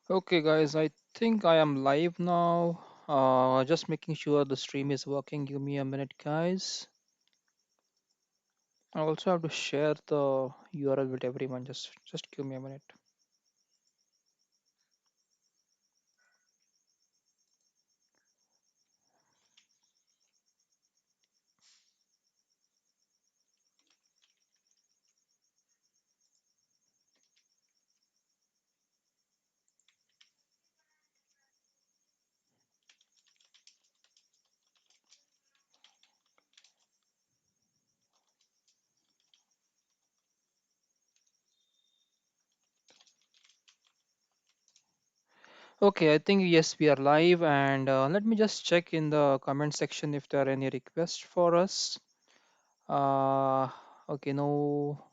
Okay, guys, I think I am live now. Just making sure the stream is working. Give me a minute, guys. I also have to share the URL with everyone. Just give me a minute. Okay, I think yes, we are live, and let me just check in the comment section if there are any requests for us. Uh, okay, no.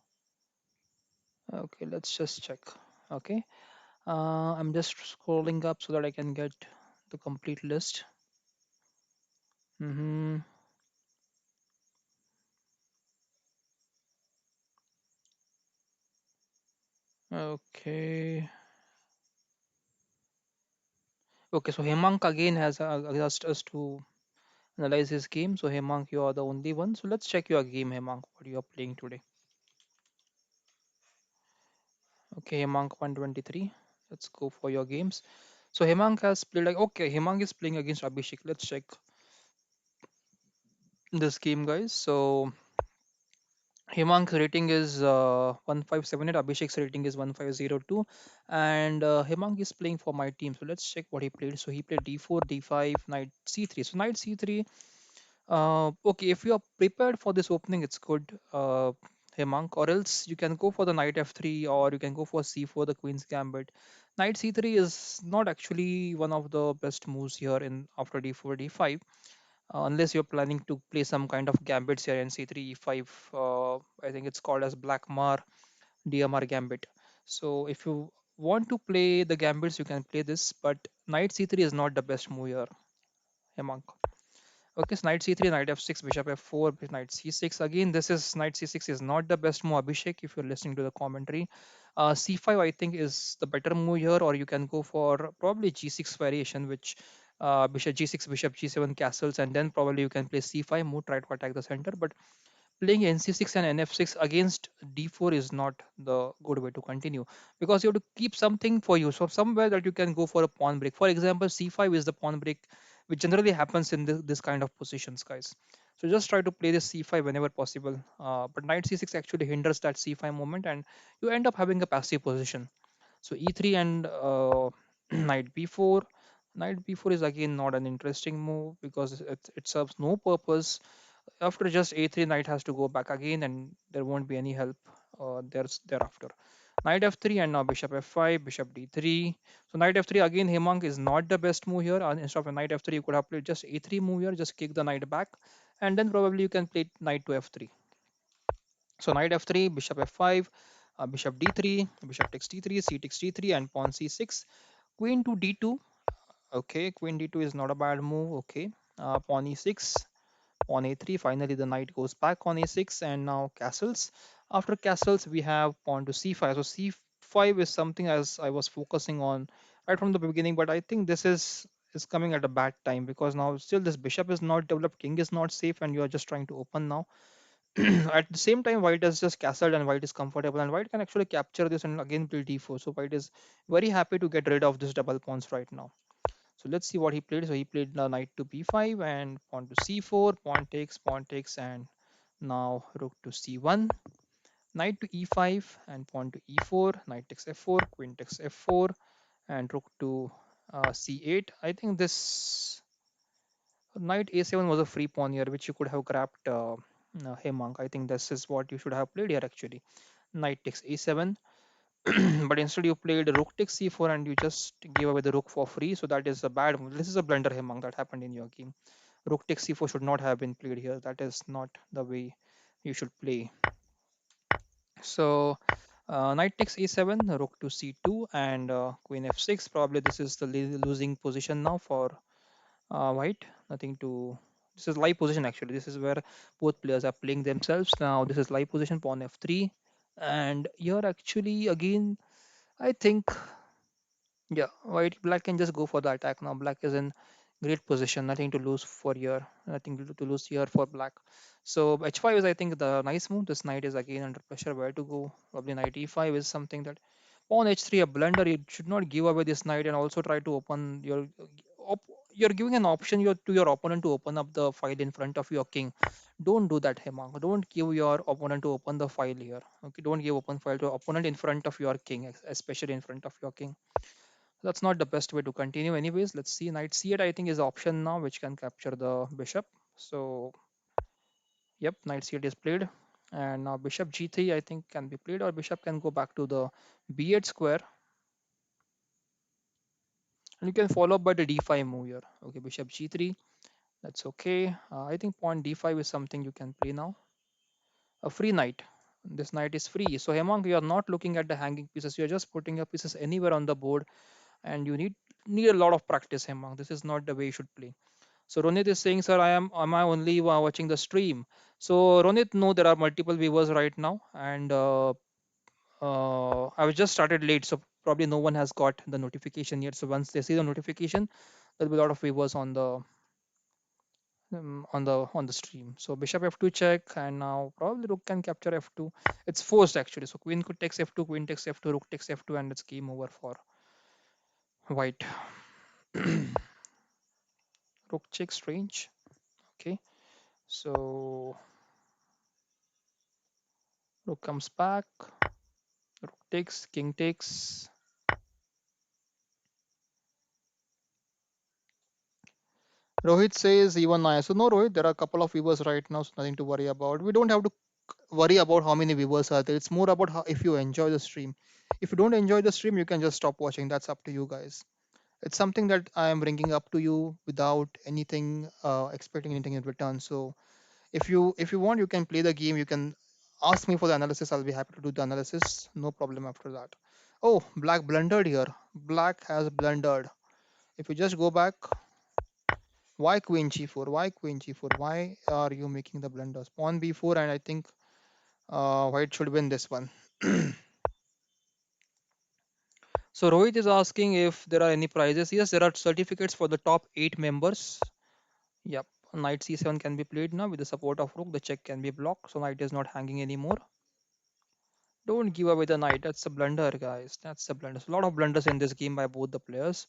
Okay, let's just check. Okay, I'm just scrolling up so that I can get the complete list. Mm-hmm. Okay. Okay, so Hemang again has asked us to analyze his game. So Hemang, you are the only one. So let's check your game, Hemang. What you are playing today? Okay, Hemang 123. Let's go for your games. So Hemang has played like okay, Hemang is playing against Abhishek. Let's check this game, guys. So Hemang's rating is 1578. Abhishek's rating is 1502, and Hemang is playing for my team. So let's check what he played. So he played d4, d5, knight c3. So knight c3. Okay, if you are prepared for this opening, it's good, Hemang. Or else you can go for the knight f3, or you can go for c4, the queen's gambit. Knight c3 is not actually one of the best moves here in after d4, d5, unless you're planning to play some kind of gambits here in c3, e5. I think it's called as black mar, DMR gambit. So if you want to play the gambits, you can play this, but knight c3 is not the best move here, Hemang. Okay, so knight c3, knight f6, bishop f4, knight c6. Again, this is knight c6 is not the best move, Abhishek, if you're listening to the commentary. C5, I think, is the better move here, or you can go for probably g6 variation, which bishop g6, bishop g7 castles, and then probably you can play c5 move, try to attack the center. But playing nc6 and nf6 against d4 is not the good way to continue, because you have to keep something for you, so somewhere that you can go for a pawn break. For example, c5 is the pawn break which generally happens in this kind of positions, guys. So just try to play this c5 whenever possible, but knight c6 actually hinders that c5 movement, and you end up having a passive position. So e3 and knight b4. Knight b4 is again not an interesting move because it serves no purpose. After just a3, knight has to go back again, and there won't be any help thereafter. Knight f3, and now bishop f5, bishop d3. So knight f3 again, Hemang, is not the best move here. Instead of a knight f3, you could have played just a3 move here, just kick the knight back, and then probably you can play knight to f3. So knight f3, bishop f5, bishop d3, bishop takes d3, c takes d3, and pawn c6, queen to d2. Okay, queen d2 is not a bad move. Okay, pawn e6, on a3. Finally, the knight goes back on a6, and now castles. After castles, we have pawn to c5. So c5 is something as I was focusing on right from the beginning, but I think this is coming at a bad time, because now still this bishop is not developed, king is not safe, and you are just trying to open now. At the same time, white has just castled, and white is comfortable, and white can actually capture this and again build d4. So white is very happy to get rid of this double pawns right now. So let's see what he played. So he played knight to b5 and pawn to c4, pawn takes, and now rook to c1, knight to e5 and pawn to e4, knight takes f4, queen takes f4, and rook to c8. I think this knight a7 was a free pawn here, which you could have grabbed, Hemang. I think this is what you should have played here actually. Knight takes a7, but instead you played rook takes c4, and you just gave away the rook for free. So that is a bad move. This is a blunder, Hemang, that happened in your game. Rook takes c4 should not have been played here. That is not the way you should play. So knight takes a7, rook to c2, and queen f6. Probably this is the losing position now for white. Nothing to. This is live position actually. This is where both players are playing themselves. Now this is live position, pawn f3, and you're actually again. I think Yeah, white black can just go for the attack now. Black is in great position, nothing to lose for here, nothing to lose here for black. So h5 is I think the nice move. This knight is again under pressure. Where to go? Probably knight e5 is something that pawn h3 a blunder. You should not give away this knight and also try to open your. You're giving an option to your opponent to open up the file in front of your king. Don't do that, Hemang. Don't give your opponent to open the file here. Okay, don't give open file to opponent in front of your king, especially in front of your king. That's not the best way to continue anyways. Let's see, knight c8 I think is option now, which can capture the bishop. So yep, knight c8 is played, and now bishop g3 I think can be played, or bishop can go back to the b8 square, and you can follow up by the d5 move here. Okay, bishop g3, that's okay. I think pawn d5 is something you can play now. A free knight, this knight is free. So Hemang, you are not looking at the hanging pieces, you are just putting your pieces anywhere on the board, and you need a lot of practice, Hemang. This is not the way you should play. So Ronit is saying, sir, am I only watching the stream? So Ronit, no, there are multiple viewers right now, and I was just started late, so probably no one has got the notification yet. So once they see the notification, there'll be a lot of viewers on the stream. So bishop f2 check, and now probably rook can capture f2. It's forced actually. So queen could takes f2, queen takes f2, rook takes f2, and it's game over for white. Rook check, strange. Okay, so rook comes back. Rook takes, king takes. Rohit says even I. So no, Rohit, there are a couple of viewers right now, so nothing to worry about. We don't have to worry about how many viewers are there. It's more about how if you enjoy the stream. If you don't enjoy the stream, you can just stop watching. That's up to you guys. It's something that I am bringing up to you without anything, expecting anything in return. So if you want, you can play the game. You can ask me for the analysis. I'll be happy to do the analysis. No problem after that. Oh, black blundered here. Black has blundered. If you just go back, why queen g4? Why queen g4? Why are you making the blunders? Pawn b4, and I think white should win this one. So Rohit is asking if there are any prizes. Yes, there are certificates for the top 8 members. Yep, knight c7 can be played now with the support of rook. The check can be blocked, so knight is not hanging anymore. Don't give away the knight. That's a blunder, guys. That's a blunder. A lot of blunders in this game by both the players.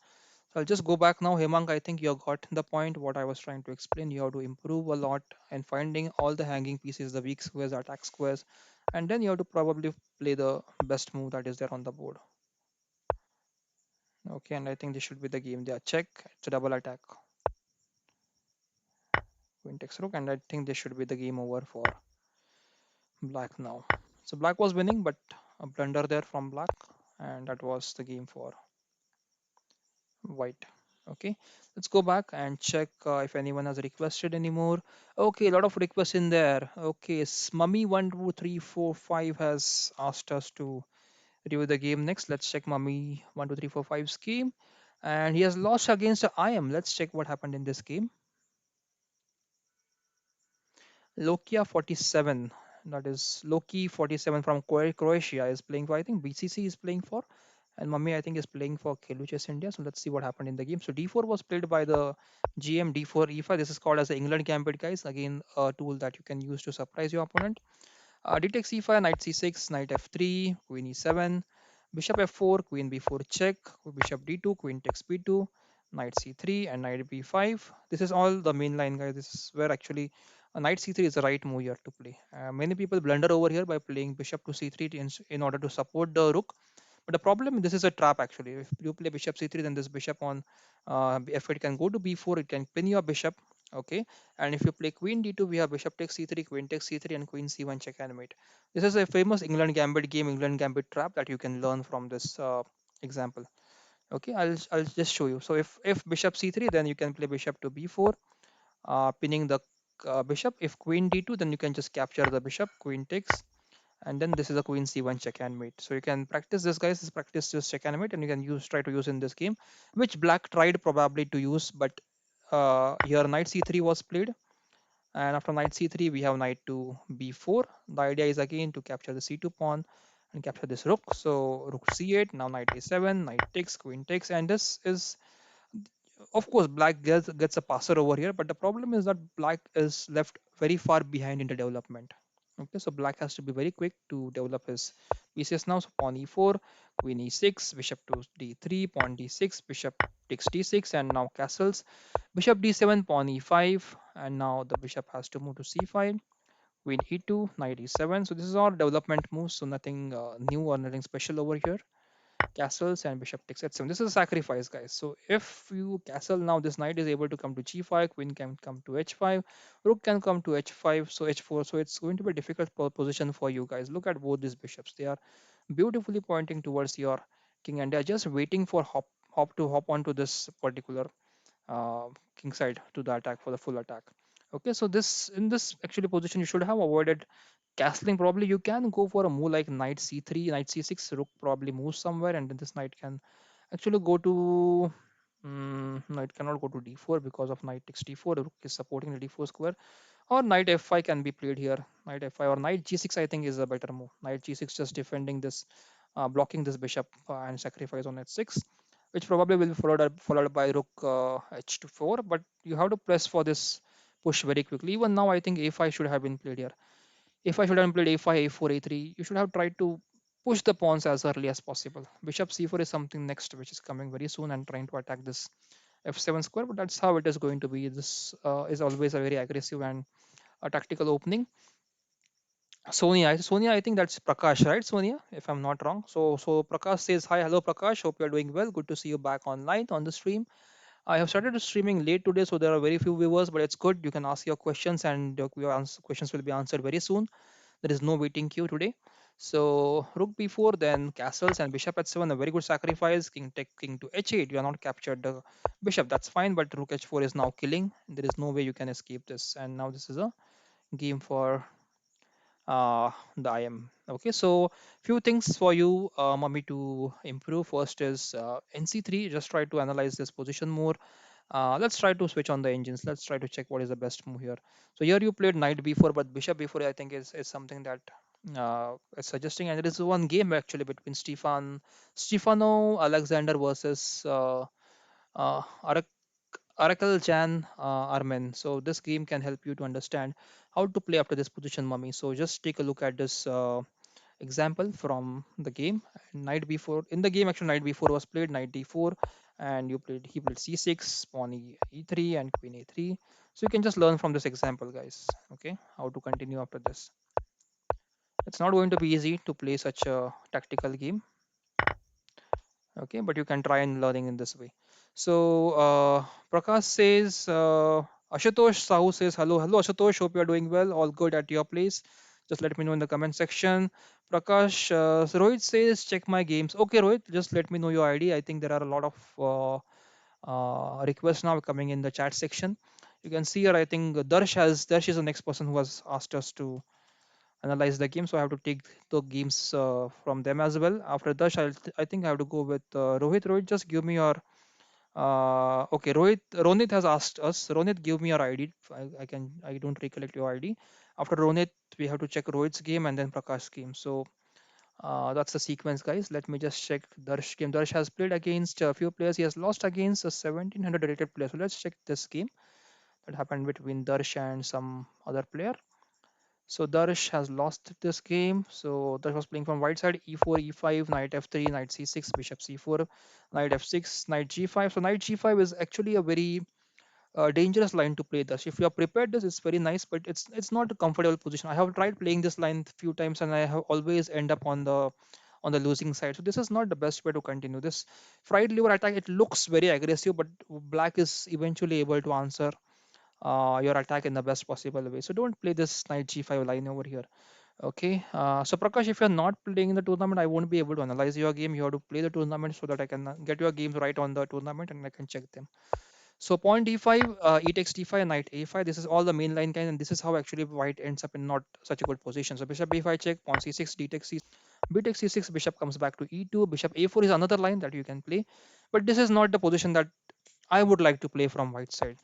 So I'll just go back now. Hemang, I think you got the point. What I was trying to explain, you have to improve a lot and finding all the hanging pieces, the weak squares, attack squares, and then you have to probably play the best move that is there on the board. Okay, and I think this should be the game. There, check. It's a double attack. Queen takes rook, and I think this should be the game over for black now. So black was winning, but a blunder there from black, and that was the game for white. Okay, let's go back and check if anyone has requested anymore. Okay, a lot of requests in there. Okay, Mummy 1 2 3 4 5 has asked us to review the game next. Let's check Mummy 1 2 3 4 5's game, and he has lost against I am. Let's check what happened in this game. Lokia 47, that is Loki 47 from Croatia is playing for, I think BCC is playing for, and Mummy I think is playing for Khelo India. So let's see what happened in the game. So d4 was played by the GM. D4 e5. This is called as the England Gambit, guys. Again, a tool that you can use to surprise your opponent. D takes e5, knight c6, knight f3, queen e7, bishop f4, queen b4 check, bishop d2, queen takes b2, knight c3, and knight b5. This is all the main line, guys. This is where actually a knight c3 is the right move here to play. Many people blunder over here by playing bishop to c3 in order to support the rook. But the problem, this is a trap actually. If you play bishop c3, then this bishop on f8 can go to b4. It can pin your bishop. Okay, and if you play queen d2, we have bishop takes c3, queen takes c3, and queen c1 check and mate. This is a famous England Gambit game, England Gambit trap that you can learn from this example. Okay, I'll just show you. So if bishop c3, then you can play bishop to b4, pinning the bishop. If queen d2, then you can just capture the bishop. Queen takes, and then this is a queen c1 check and mate. So you can practice this, guys. This practice just check and mate, and you can try to use in this game, which black tried probably to use, but here knight c3 was played, and after knight c3 we have knight to b4. The idea is again to capture the c2 pawn, and capture this rook. So rook c8, now knight a7, knight takes, queen takes, and this is, of course, black gets a passer over here, but the problem is that black is left very far behind in the development. Okay, so black has to be very quick to develop his pieces now. So pawn e4, queen e6, bishop to d3, pawn d6, bishop takes d6, and now castles. Bishop d7, pawn e5, and now the bishop has to move to c5. Queen e2, knight e7. So this is all development moves, so nothing new or nothing special over here. Castles and bishop takes h7. This is a sacrifice, guys. So if you castle now, this knight is able to come to g5, queen can come to h5, rook can come to h5, so h4. So it's going to be a difficult position for you guys. Look at both these bishops. They are beautifully pointing towards your king, and they're just waiting for hop onto this particular uh, king side to the attack for the full attack. Okay, so this in this actually position you should have avoided castling. Probably you can go for a move like knight c3, knight c6, rook probably moves somewhere, and then this knight can actually go to. No, it cannot go to d4 because of knight takes d4. The rook is supporting the d4 square, or knight f5 can be played here. Knight f5 or knight g6 I think is a better move. Knight g6 just defending this, blocking this bishop and sacrifice on h6, which probably will be followed by rook h4. But you have to press for this push very quickly. Even now I think a5 should have been played here. If I should have played a5, a4, a3, you should have tried to push the pawns as early as possible. Bishop c4 is something next, which is coming very soon and trying to attack this f7 square, but that's how it is going to be. This is always a very aggressive and a tactical opening. Sonia, I think that's Prakash, right? Sonia, if I'm not wrong. So Prakash says hi, hello Prakash. Hope you're doing well. Good to see you back online on the stream. I have started streaming late today, so there are very few viewers, but it's good. You can ask your questions, and your questions will be answered very soon. There is no waiting queue today. So rook b4, then castles and bishop h7, a very good sacrifice. King take king to h8. You are not captured the bishop. That's fine, but rook h4 is now killing. There is no way you can escape this. And now this is a game for the IM. Okay, so few things for you, mommy, to improve. First is NC3. Just try to analyze this position more. Let's try to switch on the engines. Let's try to check what is the best move here. So here you played knight b4, but bishop b4 I think is something that is suggesting. And there is one game actually between Stefano Alexander versus Oracle Jan Armen. So this game can help you to understand how to play after this position, mummy. So just take a look at this example from the game. Knight b4 in the game, actually knight b4 was played, knight d4, and he played c6, pawn e3, and queen a3. So you can just learn from this example, guys. Okay, how to continue after this. It's not going to be easy to play such a tactical game. Okay, but you can try and learning in this way. So Prakash says, Ashutosh Sahu says hello Ashutosh, hope you are doing well, all good at your place. Just let me know in the comment section. Prakash, so Rohit says check my games. Okay Rohit, just let me know your ID. I think there are a lot of requests now coming in the chat section. You can see here, I think Darsh is the next person who has asked us to analyze the game, so I have to take the games from them as well. After that, I think I have to go with Rohit. Rohit, just give me your okay. Ronit has asked us. Ronit, give me your ID. I don't recollect your ID. After Ronit, we have to check Rohit's game and then Prakash's game. So that's the sequence, guys. Let me just check Darsh game. Darsh has played against a few players. He has lost against a 1700 rated player. So let's check this game that happened between Darsh and some other player. So Darsh has lost this game. So Darsh was playing from white side, e4, e5, knight f3, knight c6, bishop c4, knight f6, knight g5. So knight g5 is actually a very dangerous line to play. Thus, if you are prepared, this is very nice, but it's not a comfortable position. I have tried playing this line few times, and I have always end up on the losing side. So this is not the best way to continue. This fried liver attack, it looks very aggressive, but black is eventually able to answer your attack in the best possible way. So don't play this knight g5 line over here. Okay. So Prakash, if you're not playing in the tournament, I won't be able to analyze your game. You have to play the tournament so that I can get your games right on the tournament and I can check them. So pawn d5, e takes d5, knight a5. This is all the main line kind, and this is how actually white ends up in not such a good position. So bishop b5 check, pawn c6, d takes c6, b takes c6, bishop comes back to e2, bishop a4 is another line that you can play, but this is not the position that I would like to play from white side.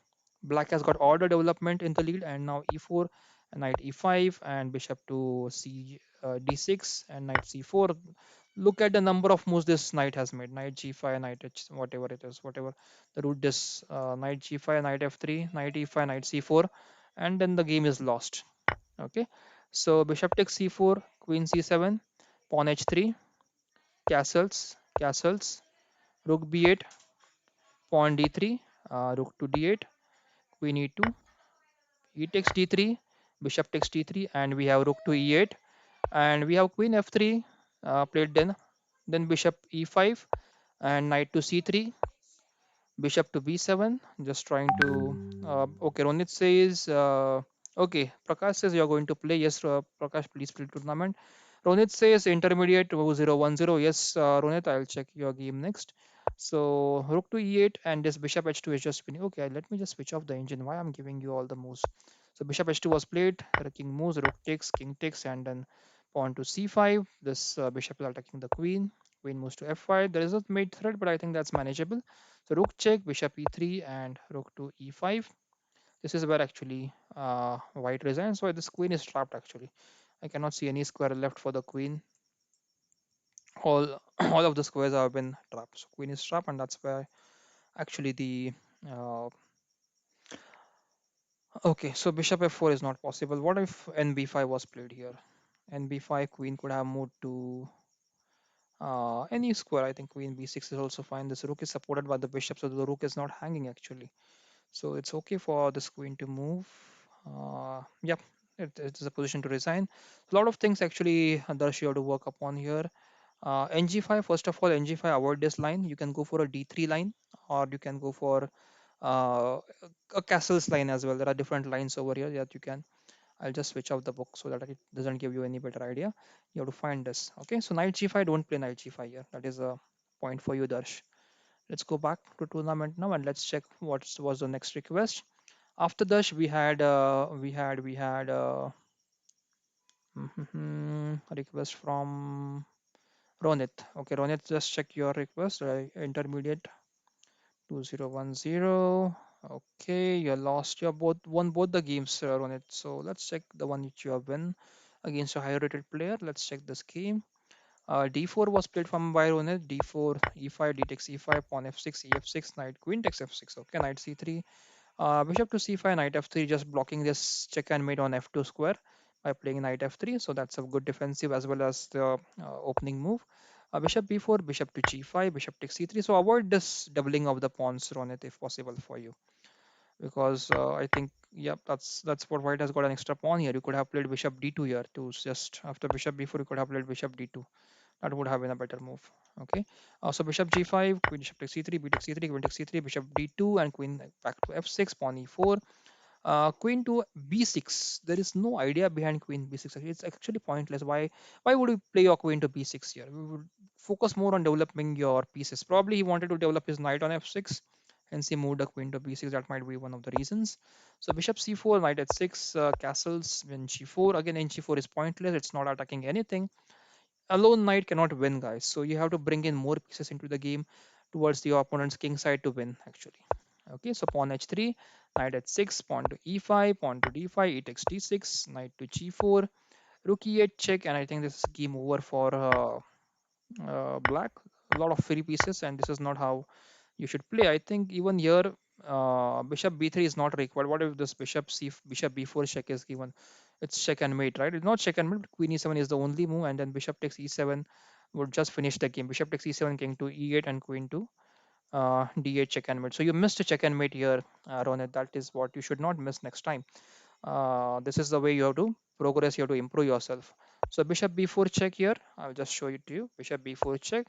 Black has got order development in the lead, and now e4 knight e5 and bishop to d6 and knight c4. Look at the number of moves this knight has made. Knight g5, knight h, whatever it is, whatever the root is. Knight g5, knight f3, knight e5, knight c4, and then the game is lost. Okay, so bishop takes c4, queen c7, pawn h3, castles, rook b8, pawn d3, rook to d8, queen e2, e takes d3, bishop takes d3, and we have rook to e8, and we have queen f3 played, then bishop e5 and knight to c3, bishop to b7. Just trying to okay, Ronit says okay, Prakash says you're going to play. Yes, Prakash, please play tournament. Ronit says intermediate 2010. Yes, Ronit, I'll check your game next. So rook to e8 and this bishop h2 is just spinning. Okay, let me just switch off the engine. Why I'm giving you all the moves? So bishop h2 was played, the king moves, rook takes, king takes, and then pawn to c5. This bishop is attacking the queen. Queen moves to f5. There is a mate threat, but I think that's manageable. So rook check, bishop e3, and rook to e5. This is where actually white resigns. So this queen is trapped actually. I cannot see any square left for the queen. All all of the squares have been trapped. So queen is trapped, and that's where actually the uh, okay. So bishop f4 is not possible. What if nb5 was played here? nb5, queen could have moved to any square. I think queen b6 is also fine. This rook is supported by the bishop, so the rook is not hanging actually. So it's okay for this queen to move. Yep, it is a position to resign. A lot of things actually, Darsh, you have to work upon here. Ng5, first of all, Ng5, avoid this line. You can go for a d3 line, or you can go for uh, a castles line as well. There are different lines over here that you can. I'll just switch out the book so that it doesn't give you any better idea. You have to find this. Okay, so knight g5, don't play knight g5 here. That is a point for you, Darsh. Let's go back to tournament now and let's check what was the next request. After this, we had request from Ronit. Okay, Ronit, just check your request. Intermediate 2010. Okay, you lost. You both won both the games, Ronit. So let's check the one which you have won against a higher rated player. Let's check this game. D4 was played from by Ronit. D4, E5, D takes E5, pawn F6, EF6, knight, queen takes F6. Okay, knight C3, bishop to c5, knight f3, just blocking this check and mate on f2 square by playing knight f3. So that's a good defensive as well as the opening move. Bishop b4, bishop to g5, bishop takes c3. So avoid this doubling of the pawns, Ronit, if possible for you, because I think yep, that's what white has got an extra pawn here. You could have played bishop d2 here to just after bishop b4. You could have played bishop d2. That would have been a better move. Okay. So bishop g5, queen bishop takes c3, b takes c3, queen takes c3, bishop d2, and queen back to f6, pawn e4. Queen to b6. There is no idea behind queen b6. It's actually pointless. Why would you play your queen to b6 here? We would focus more on developing your pieces. Probably he wanted to develop his knight on f6, hence he moved the queen to b6. That might be one of the reasons. So bishop c4, knight at 6, castles in g4. Again, in g4 is pointless. It's not attacking anything. A lone knight cannot win, guys. So you have to bring in more pieces into the game towards the opponent's king side to win, actually. Okay, so pawn h3, knight h6, pawn to e5, pawn to d5, e takes d6, knight to g4, rook e8 check, and I think this is game over for black. A lot of free pieces, and this is not how you should play. I think even here, bishop b3 is not required. What if this bishop b4 check is given? It's check and mate, right? It's not check and mate. Queen e7 is the only move, and then bishop takes e7 would just finish the game. Bishop takes e7, king to e8, and queen to d8 check and mate. So you missed a check and mate here, Ronit. That is what you should not miss next time. This is the way you have to progress. You have to improve yourself. So bishop b4 check here. I'll just show it to you. Bishop b4 check.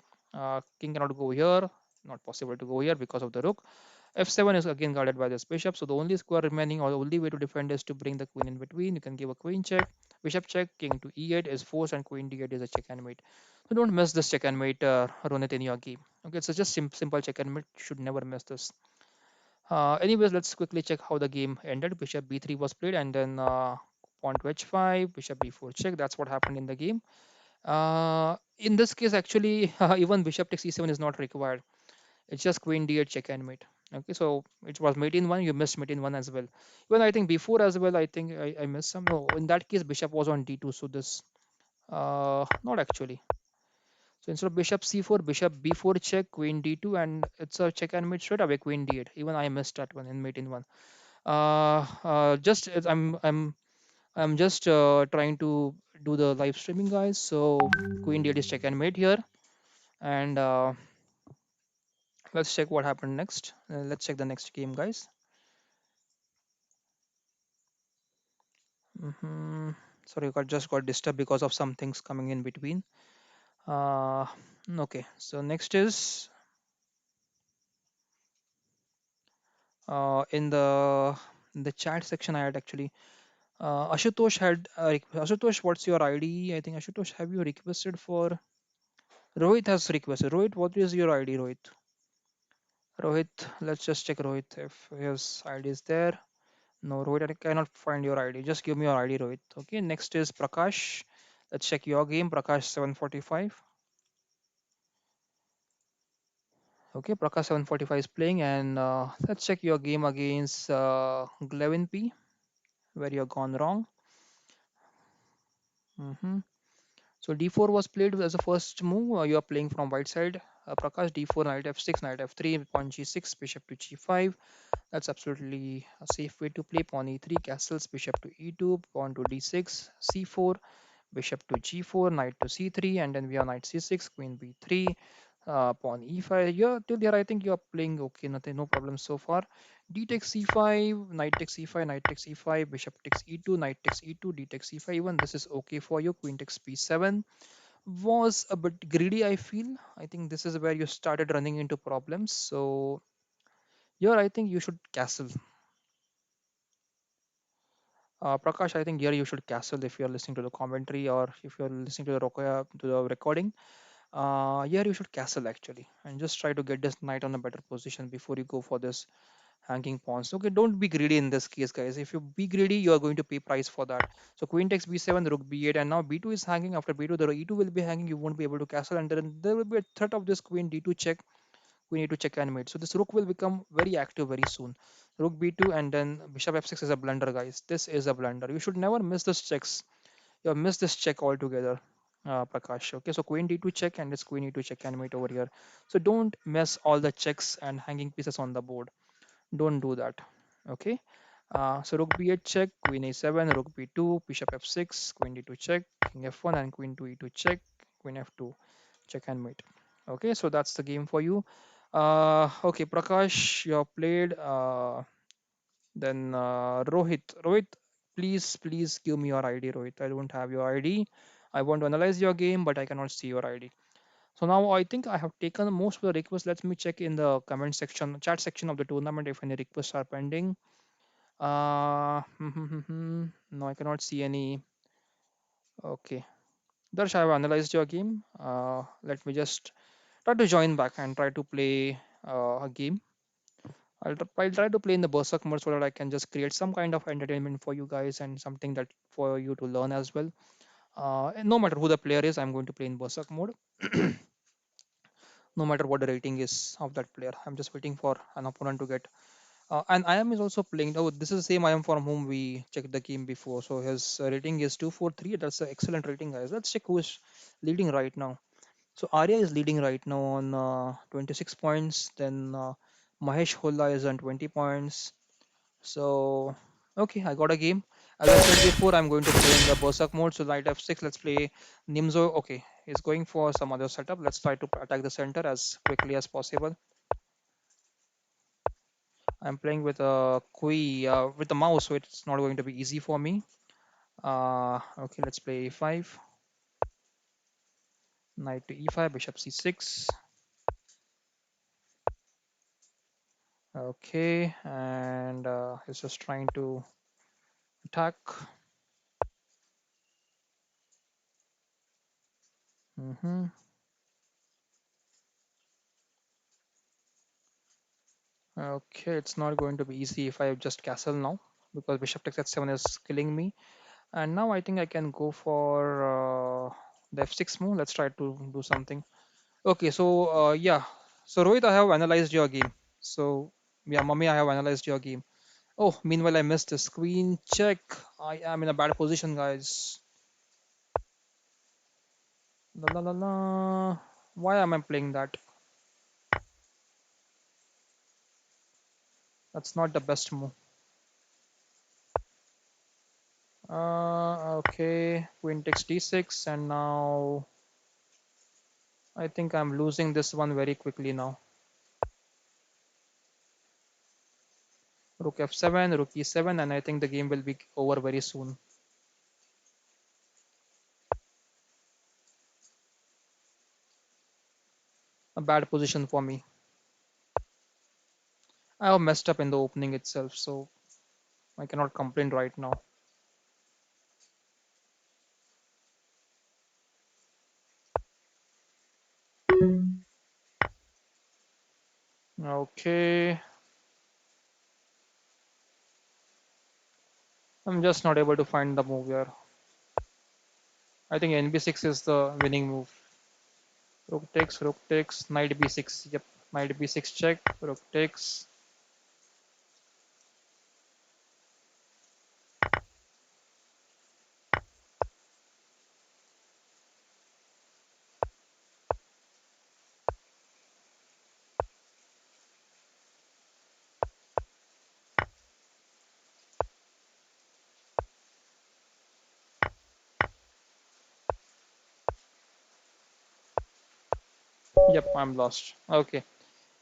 King cannot go here. Not possible to go here because of the rook. f7 is again guarded by this bishop. So the only square remaining or the only way to defend is to bring the queen in between. You can give a queen check. Bishop check. King to e8 is forced, and queen d8 is a check and mate. So don't miss this check and mate, Ronit, in your game. Okay, so just simple check and mate. You should never miss this. Anyways, let's quickly check how the game ended. Bishop b3 was played, and then pawn to h5, bishop b4 check. That's what happened in the game. In this case, actually, even bishop takes e7 is not required. It's just queen d8 check and mate. Okay, so it was mate in one, you missed mate in one as well. Even I think before as well, I think I missed some. No, in that case, bishop was on d2, so this not actually. So instead of bishop c4, bishop b4 check, queen d2, and it's a check and mate straight away, queen d8. Even I missed that one in mate in one. Just I'm just trying to do the live streaming, guys. So queen d8 is check and mate here, and let's check what happened next. Let's check the next game, guys. hmm Sorry, got just got disturbed because of some things coming in between. Uh, okay, so next is in the chat section. I had actually Ashutosh had Ashutosh. What's your ID? I think Ashutosh. Have you requested for? Rohit has requested. Rohit, what is your ID, Rohit? Rohit, let's just check Rohit if his ID is there. No, Rohit, I cannot find your ID. Just give me your ID, Rohit. Okay, next is Prakash. Let's check your game. Prakash 745. Okay, Prakash 745 is playing, and let's check your game against Glevin P, where you're gone wrong. hmm So d4 was played as a first move. You are playing from white side. Prakash d4, knight f6, knight f3, pawn g6, bishop to g5. That's absolutely a safe way to play. Pawn e3, castles, bishop to e2, pawn to d6, c4, bishop to g4, knight to c3, and then we have knight c6, queen b3, pawn e5. Yeah, till here I think you're playing okay, nothing, no problem so far. D takes c5, knight takes c5, knight takes e5, bishop takes e2, knight takes e2, d takes c5. Even this is okay for you. Queen takes b7 was a bit greedy, I feel. I think this is where you started running into problems. So here I think you should castle. Prakash, I think here you should castle if you're listening to the commentary or if you're listening to the to the recording. Here you should castle actually, and just try to get this knight on a better position before you go for this hanging pawns. Okay, don't be greedy in this case, guys. If you be greedy, you are going to pay price for that. So queen takes b7, rook b8, and now b2 is hanging. After b2, the e2 will be hanging. You won't be able to castle, and then there will be a threat of this queen d2 check. We need to check and mate. So this rook will become very active very soon. Rook b2 and then bishop f6 is a blunder, guys. This is a blunder. You should never miss this checks. You have missed this check altogether, Prakash. Okay, so queen d2 check and it's queen e2 check and mate over here. So don't mess all the checks and hanging pieces on the board. Don't do that. Okay. So rook b8 check, queen a7, rook b2, bishop f6, queen d2 check, king f1, and queen to e2 check, queen f2 check and mate. Okay, so that's the game for you. Okay, Prakash, you have played. Then Rohit, please give me your ID, Rohit. I don't have your ID. I want to analyze your game, but I cannot see your ID. So now I think I have taken most of the requests. Let me check in the comment section, chat section of the tournament if any requests are pending. No, I cannot see any. Okay. Darsh, I have analyzed your game. Let me just try to join back and try to play a game. I'll try to play in the Berserk mode so that I can just create some kind of entertainment for you guys and something that for you to learn as well. And no matter who the player is, I'm going to play in Berserk mode, no matter what the rating is of that player. I'm just waiting for an opponent to get. And I am is also playing. Oh, this is the same I am from whom we checked the game before. So his rating is 243. That's an excellent rating, guys. Let's check who is leading right now. So Arya is leading right now on 26 points. Then Mahesh Holla is on 20 points. So, okay, I got a game. As I said before, I'm going to play in the Berserk mode. So, knight f6, let's play Nimzo. Okay, he's going for some other setup. Let's try to attack the center as quickly as possible. I'm playing with a Kui with the mouse, so it's not going to be easy for me. Okay, let's play e5, knight to e5, bishop c6. Okay, and he's just trying to attack. hmm Okay, it's not going to be easy if I just castle now because bishop takes h7 is killing me. And now I think I can go for the f6 move. Let's try to do something. Okay, so yeah. So Rohit, I have analyzed your game. So Yeah, mummy, I have analyzed your game. Oh, meanwhile, I missed the screen check. I am in a bad position, guys. La la la la. Why am I playing that? That's not the best move. Okay. Queen takes d6, and now I think I'm losing this one very quickly now. Rook f7, rook e7, and I think the game will be over very soon. A bad position for me. I have messed up in the opening itself, so I cannot complain right now. Okay. I'm just not able to find the move here. I think NB6 is the winning move. Rook takes, knight b6. Yep, knight b6 check, rook takes. Yep, I'm lost. Okay.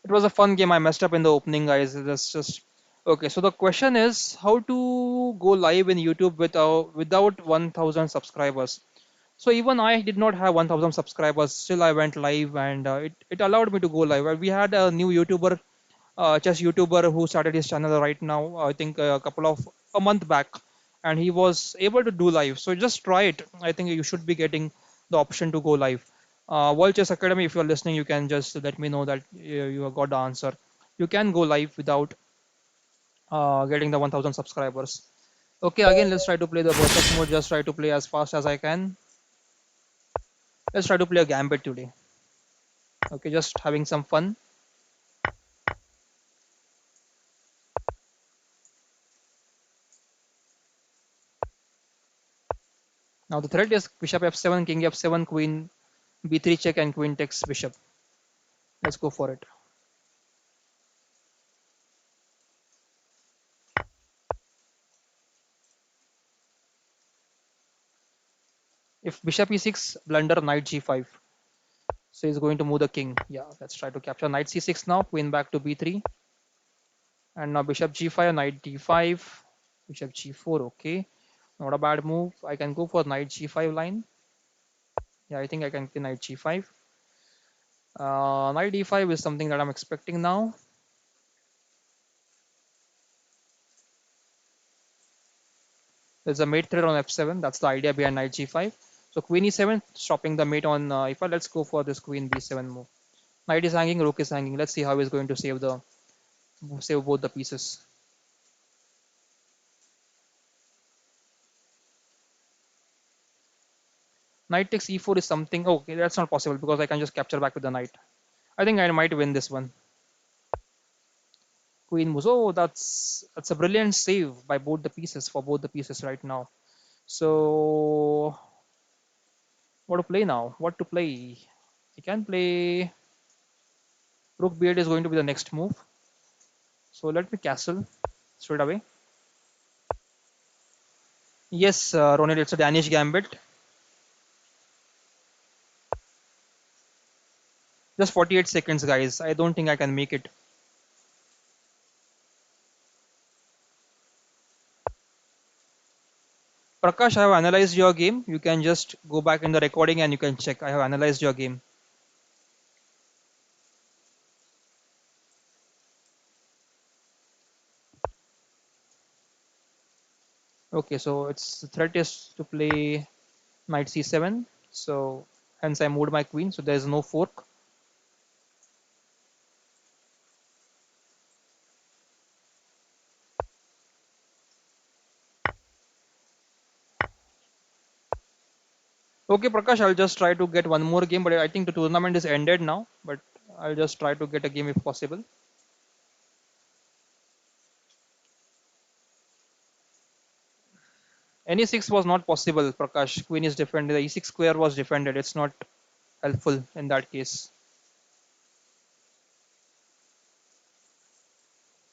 It was a fun game. I messed up in the opening, guys. That's just okay. So the question is how to go live in YouTube without 1,000 subscribers. So even I did not have 1,000 subscribers. Still, I went live, and it allowed me to go live. We had a new YouTuber, chess YouTuber, who started his channel right now. I think a couple of a month back, and he was able to do live. So just try it. I think you should be getting the option to go live. World Chess Academy, if you're listening, you can just let me know that you have got the answer. You can go live without getting the 1,000 subscribers. Okay, again, let's try to play the versus mode. Just try to play as fast as I can. Let's try to play a gambit today. Okay, just having some fun. Now the threat is bishop f7, king f7, queen b3 check, and queen takes bishop. Let's go for it. If bishop e6, blunder knight g5. So he's going to move the king. Yeah, let's try to capture knight c6 now. Queen back to b3. And now bishop g5, knight d5, bishop g4. Okay, not a bad move. I can go for knight g5 line. Yeah, I think I can play knight g5. Knight d5 is something that I'm expecting now. There's a mate threat on f7. That's the idea behind knight g5. So queen e7, stopping the mate on if let's go for this queen b7 move. Knight is hanging, rook is hanging. Let's see how he's going to save both the pieces. Knight takes e4 is something. Oh, okay, that's not possible because I can just capture back with the knight. I think I might win this one. Queen moves. Oh, that's a brilliant save by both the pieces for both the pieces right now. So what to play now? What to play? I can play Rook B8 is going to be the next move. So let me castle straight away. Yes, Ronald, it's a Danish gambit. Just 48 seconds, guys. I don't think I can make it. Prakash, I have analyzed your game. You can just go back in the recording and you can check. I have analyzed your game. Okay, so its the threat is to play knight c7. So hence I moved my queen. So there is no fork. Okay, Prakash, I'll just try to get one more game, but I think the tournament is ended now. But I'll just try to get a game if possible. Any six was not possible, Prakash. Queen is defended. The e6 square was defended. It's not helpful in that case.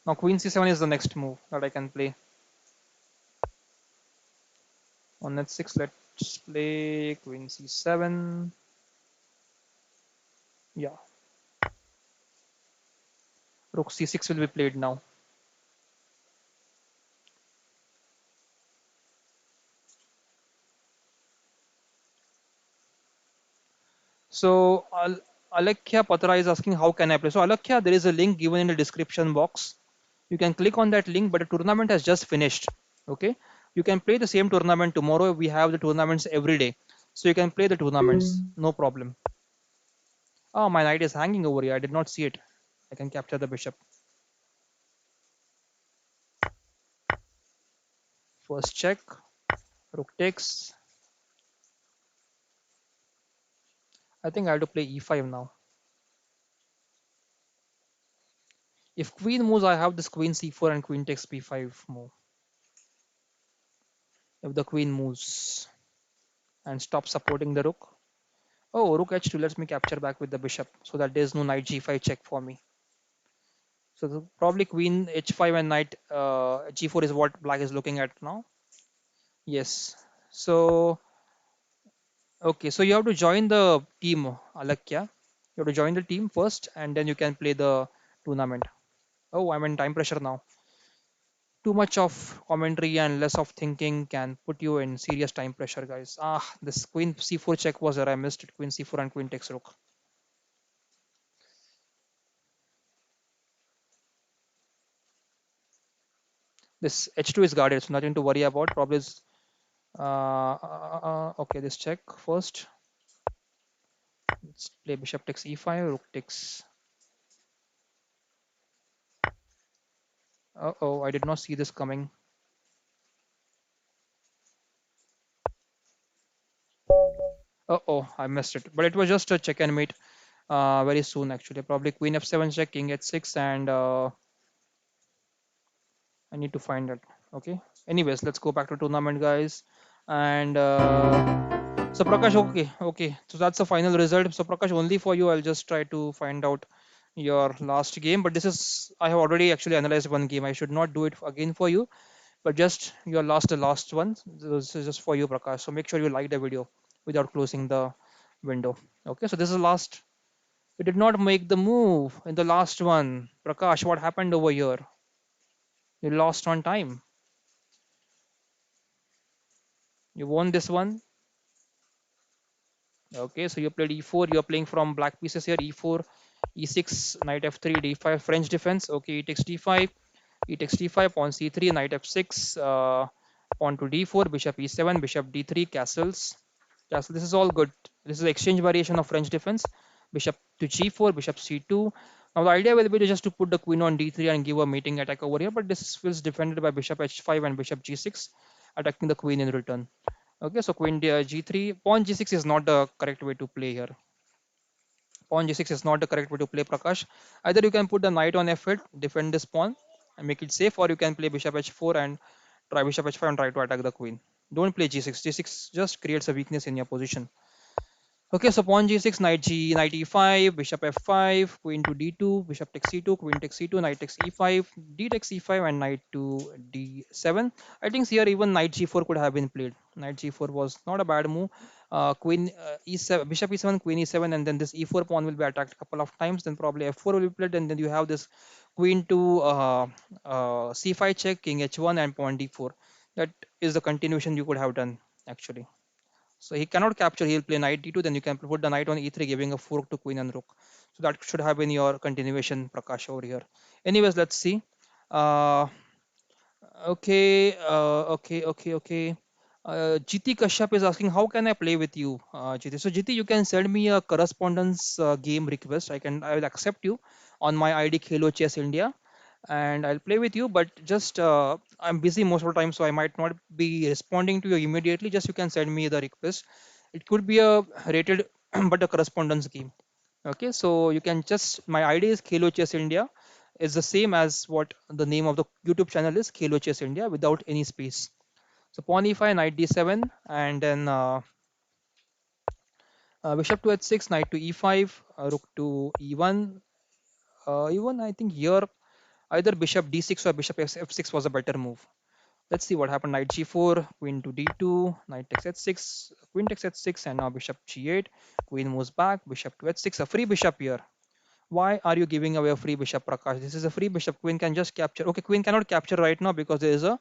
Now queen c7 is the next move that I can play. On h6, let's play queen c7. Yeah, rook c6 will be played now. So Alekhya Patra is asking how can I play. So Alekhya, there is a link given in the description box. You can click on that link, but the tournament has just finished. Okay, you can play the same tournament tomorrow. We have the tournaments every day, so you can play the tournaments, no problem. Oh, my knight is hanging over here. I did not see it. I can capture the bishop. First check. Rook takes. I think I have to play e5 now. If queen moves, I have this queen c4 and queen takes b5 move. If the queen moves and stops supporting the rook. Oh, rook h2 lets me capture back with the bishop so that there's no knight g5 check for me. So probably queen h5 and knight g4 is what black is looking at now. Yes. So, okay. So you have to join the team, Alakya. You have to join the team first and then you can play the tournament. Oh, I'm in time pressure now. Too much of commentary and less of thinking can put you in serious time pressure, guys. Ah, this queen c4 check was there. I missed it. Queen c4 and queen takes rook. This h2 is guarded, so nothing to worry about. Probably is okay. This check first. Let's play bishop takes e5. Rook takes. Oh, I did not see this coming. Oh, I missed it. But it was just a check and mate. Very soon actually. Probably queen f7 check, king h6, and I need to find it. Okay. Anyways, let's go back to tournament, guys. And so Prakash, okay. So that's the final result. So Prakash, only for you, I'll just try to find out your last game. But this is I have already actually analyzed one game. I should not do it again for you, but just your last one. This is just for you, Prakash. So make sure you like the video without closing the window. Okay. So this is last. You did not make the move in the last one, Prakash. What happened over here? You lost on time. You won this one. Okay, so you played e4. You're playing from black pieces here. E4, e6, knight f3, d5, French defense. Okay, e takes d5, e takes d5, pawn c3, knight f6, pawn to d4, bishop e7, bishop d3, castles. Castle. This is all good. This is exchange variation of French defense. Bishop to g4, bishop c2. Now the idea will be to just to put the queen on d3 and give a mating attack over here, but this feels defended by bishop h5 and bishop g6, attacking the queen in return. Okay, so queen g3, pawn g6 is not the correct way to play here. Pawn g6 is not the correct way to play, Prakash. Either you can put the knight on f8, defend this pawn and make it safe, or you can play bishop h4 and try bishop h5 and try to attack the queen. Don't play g6. G6 just creates a weakness in your position. Okay, so pawn g6, knight e5, bishop f5, queen to d2, bishop takes c2, queen takes c2, knight takes e5, d takes e5, and knight to d7. I think here even knight g4 could have been played. Knight g4 was not a bad move. Queen e7, bishop e7, queen e7, and then this e4 pawn will be attacked a couple of times. Then probably f4 will be played, and then you have this queen to c5 check, king h1, and pawn d4. That is the continuation you could have done actually. So he cannot capture, he'll play knight d2, then you can put the knight on e3, giving a fork to queen and rook. So that should have been your continuation, Prakash, over here. Anyways, let's see. Uh, okay. Jiti Kashyap is asking, how can I play with you, Jiti? So Jiti, you can send me a correspondence game request. I will accept you on my ID Khelo Chess India, and I'll play with you. But just I'm busy most of the time, so I might not be responding to you immediately. Just you can send me the request. It could be a rated, but a correspondence game. Okay, so you can just my ID is Khelo Chess India. Is the same as what the name of the YouTube channel is, Khelo Chess India, without any space. So pawn e5, knight d7, and then bishop to h6, knight to e5, rook to e1. Even I think here either bishop d6 or bishop f6 was a better move. Let's see what happened. Knight g4, queen to d2, knight takes h6, queen takes h6, and now bishop g8. Queen moves back, bishop to h6, a free bishop here. Why are you giving away a free bishop, Prakash? This is a free bishop. Queen can just capture. Okay, queen cannot capture right now because there is a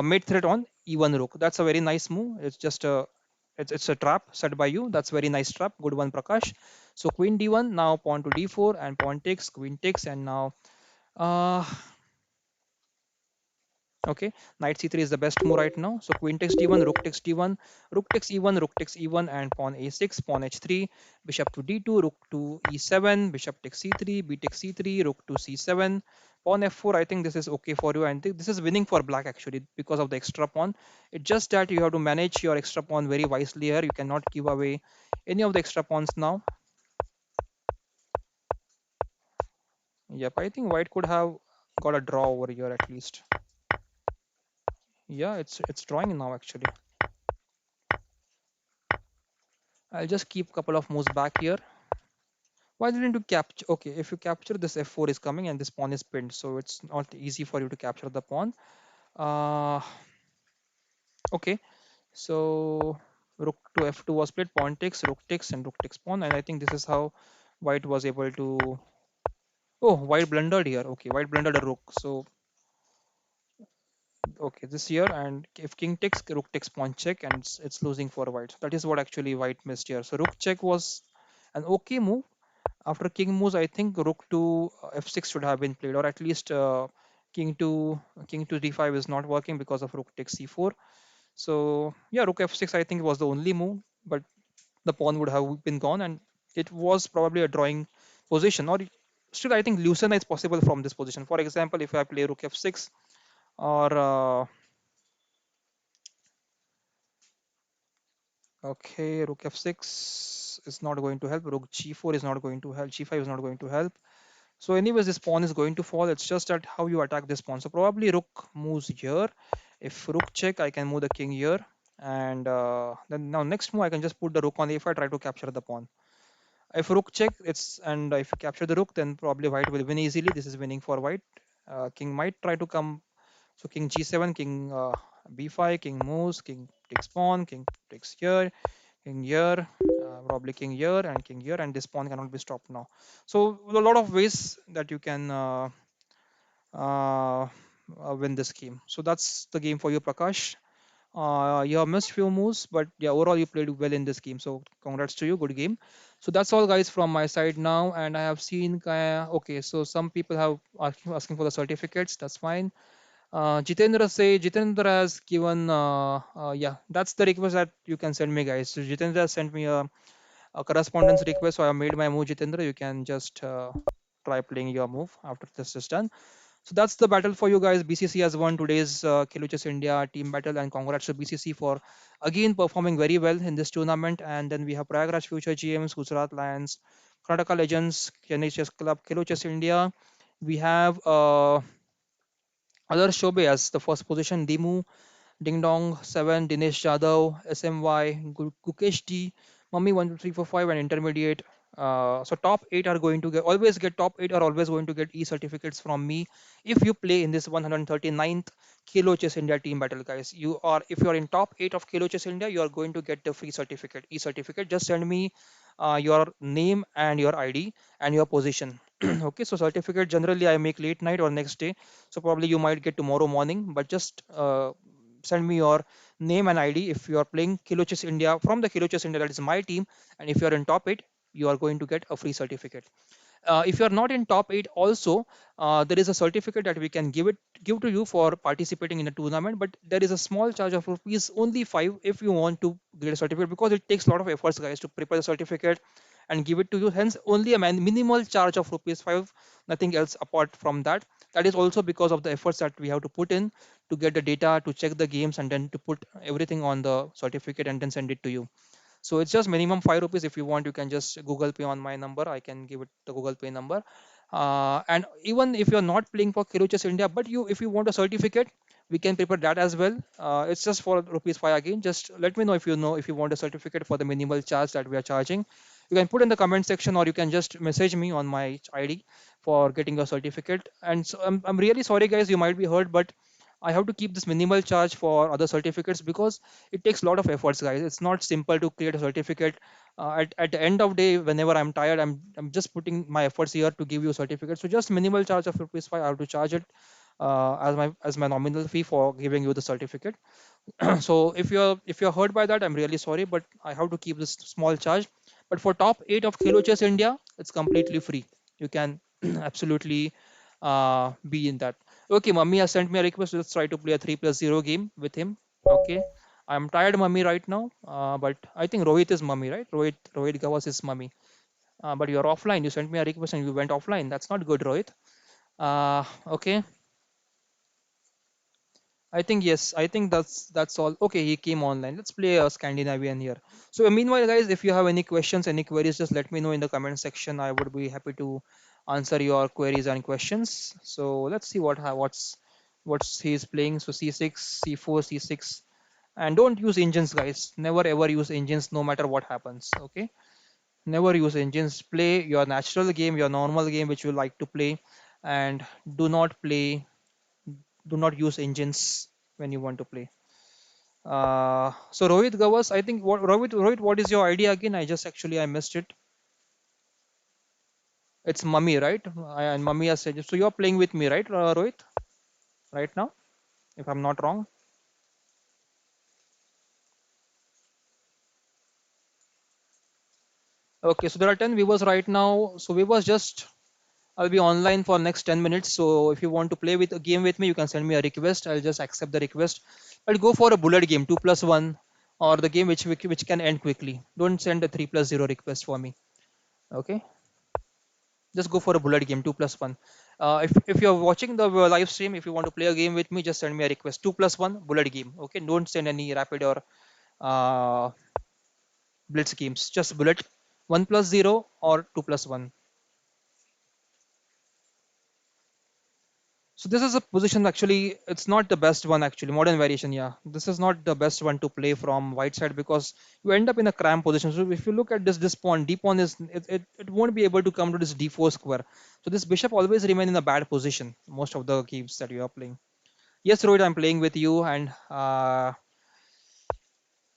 mate threat on e1 rook. That's a very nice move. It's just a it's a trap set by you. That's very nice trap. Good one, Prakash. So queen d1, now pawn to d4, and pawn takes, queen takes, and now uh, okay, knight c3 is the best move right now. So queen takes d1, rook takes d1, rook takes e1, rook takes e1, and pawn a6, pawn h3, bishop to d2, rook to e7, bishop takes c3, b takes c3, rook to c7, pawn f4. I think this is okay for you. I think this is winning for black actually because of the extra pawn. It's just that you have to manage your extra pawn very wisely here. You cannot give away any of the extra pawns now. Yep, I think white could have got a draw over here at least. Yeah, it's drawing now actually. I'll just keep a couple of moves back here. Why didn't you capture? Okay, if you capture, this f4 is coming and this pawn is pinned, so it's not easy for you to capture the pawn. Uh, okay, so rook to f2 was played, pawn takes, rook takes, and rook takes pawn, and I think this is how white was able to. Oh, white blundered here. Okay, white blundered a rook. So okay, this here, and if king takes, rook takes pawn check, and it's losing for white. So that is what actually white missed here. So rook check was an okay move. After king moves, I think rook to f6 should have been played, or at least king to d5 is not working because of rook takes c4. So yeah, rook f6 I think was the only move, but the pawn would have been gone, and it was probably a drawing position. Or still, I think Lucena is possible from this position. For example, if I play rook f6 or okay, rook f6 is not going to help. Rook g4 is not going to help. G5 is not going to help. So anyways, this pawn is going to fall. It's just that how you attack this pawn. So probably rook moves here. If rook check, I can move the king here. And then now next move, I can just put the rook on a5, try to capture the pawn. If rook check, and if you capture the rook, then probably white will win easily. This is winning for white. King might try to come. So king g7, king b5, king moves, king takes pawn, king takes here, probably king here and king here, and this pawn cannot be stopped now. So a lot of ways that you can uh, win this game. So that's the game for you, Prakash. You have missed few moves, but yeah, overall you played well in this game. So congrats to you, good game. So that's all, guys, from my side now. And I have seen, okay, so some people have asking for the certificates. That's fine. Jitendra has given, yeah, that's the request that you can send me, guys. So Jitendra sent me a correspondence request. So I made my move, Jitendra. You can just try playing your move after this is done. So that's the battle for you guys. BCC has won today's Khelo Chess India team battle, and congrats to BCC for again performing very well in this tournament. And then we have Prayagraj Future GMs, Gujarat Lions, Karnataka Legends, Chennai Chess Club, Khelo Chess India. We have other Shobe as the first position, Dimu, Ding Dong 7, Dinesh Jadhav, SMY, Gukesh D, Mummy 12345, and intermediate. So top 8 are going to get top 8 are always going to get e-certificates from me if you play in this 139th Kilo Chess India team battle, guys. If you are in top 8 of Kilo Chess India, you are going to get the free certificate, e-certificate. Just send me your name and your ID and your position. Okay, so certificate generally I make late night or next day, so probably you might get tomorrow morning, but just send me your name and ID if you are playing Kilo Chess India from the Kilo Chess India, that is my team, and if you are in top 8, you are going to get a free certificate. If you are not in top 8 also, there is a certificate that we can give to you for participating in a tournament, but there is a small charge of rupees only 5 if you want to get a certificate, because it takes a lot of efforts, guys, to prepare the certificate and give it to you. Hence only a minimal charge of rupees 5, nothing else apart from that. That is also because of the efforts that we have to put in to get the data, to check the games, and then to put everything on the certificate and then send it to you. So it's just minimum 5 rupees. If you want, you can just Google Pay on my number. I can give it the Google Pay number. And even if you're not playing for Kiruchess India, but if you want a certificate, we can prepare that as well. It's just for rupees 5 again. Just let me know if you want a certificate for the minimal charge that we are charging. You can put in the comment section, or you can just message me on my ID for getting a certificate. And so I'm really sorry guys, you might be hurt, but I have to keep this minimal charge for other certificates because it takes a lot of efforts, guys. It's not simple to create a certificate. At the end of day, whenever I'm tired, I'm just putting my efforts here to give you a certificate. So just minimal charge of rupees 5. I have to charge it as my nominal fee for giving you the certificate. So if you're hurt by that, I'm really sorry, but I have to keep this small charge. But for top 8 of Khelo Chess India, it's completely free. You can absolutely be in that. Okay, mummy has sent me a request. Let's try to play a 3 plus 0 game with him. Okay, I'm tired mummy right now, but I think Rohit is mummy, right? Rohit Gawas is mummy. But you're offline. You sent me a request and you went offline. That's not good, Rohit. Okay, I think yes. I think that's all. Okay, he came online. Let's play a Scandinavian here. So meanwhile, guys, if you have any questions, any queries, just let me know in the comment section. I would be happy to answer your queries and questions. So let's see what's he's playing. So c6, c4, c6, and don't use engines, guys. Never ever use engines, no matter what happens. Okay, never use engines. Play your natural game, your normal game, which you like to play, and do not play do not use engines when you want to play. So Rohit Gawas, I think Rohit, what is your idea again? I missed it. It's Mummy, right? And Mummy has said so. You're playing with me, right, Rohit? Right now, if I'm not wrong. Okay, so there are 10 viewers right now. So viewers, just I'll be online for next 10 minutes. So if you want to play with a game with me, you can send me a request. I'll just accept the request. I'll go for a bullet game, 2+1, or the game which can end quickly. Don't send a 3+0 request for me. Okay. Just go for a bullet game, 2+1. If you're watching the live stream, if you want to play a game with me, just send me a request, 2+1 bullet game. Okay, don't send any rapid or uh, blitz games, just bullet, 1+0 or 2+1. So this is a position, actually it's not the best one, actually modern variation. Yeah, this is not the best one to play from white side because you end up in a cramp position. So if you look at this pawn, d pawn is it won't be able to come to this d4 square. So this bishop always remain in a bad position most of the games that you are playing. Yes, Rohit, I'm playing with you, and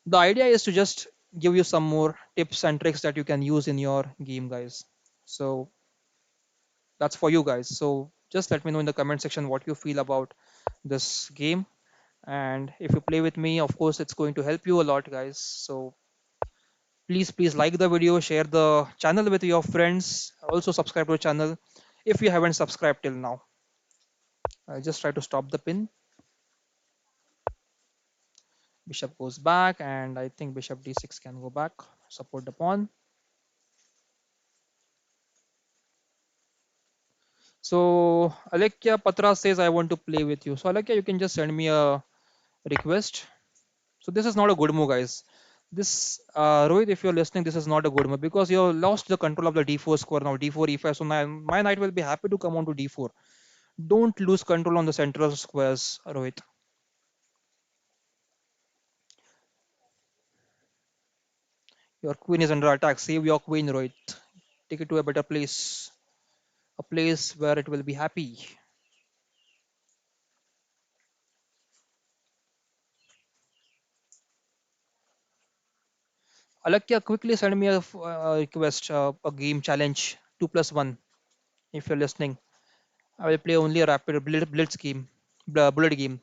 the idea is to just give you some more tips and tricks that you can use in your game, guys. So that's for you guys. So just let me know in the comment section what you feel about this game, and if you play with me, of course, it's going to help you a lot, guys. So please like the video, share the channel with your friends, also subscribe to the channel if you haven't subscribed till now. I'll just try to stop the pin. Bishop goes back, and I think bishop d6 can go back, support the pawn. So Alekia Patra says I want to play with you. So Alekia, you can just send me a request. So this is not a good move, guys. This Rohit, if you're listening, this is not a good move because you lost the control of the d4 square now. D4 e5. So my knight will be happy to come on to d4. Don't lose control on the central squares, Rohit. Your queen is under attack. Save your queen, Rohit. Take it to a better place, a place where it will be happy. Alakya, quickly send me a request, a game challenge, 2+1. If you're listening, I will play only a rapid blitz game, bullet game.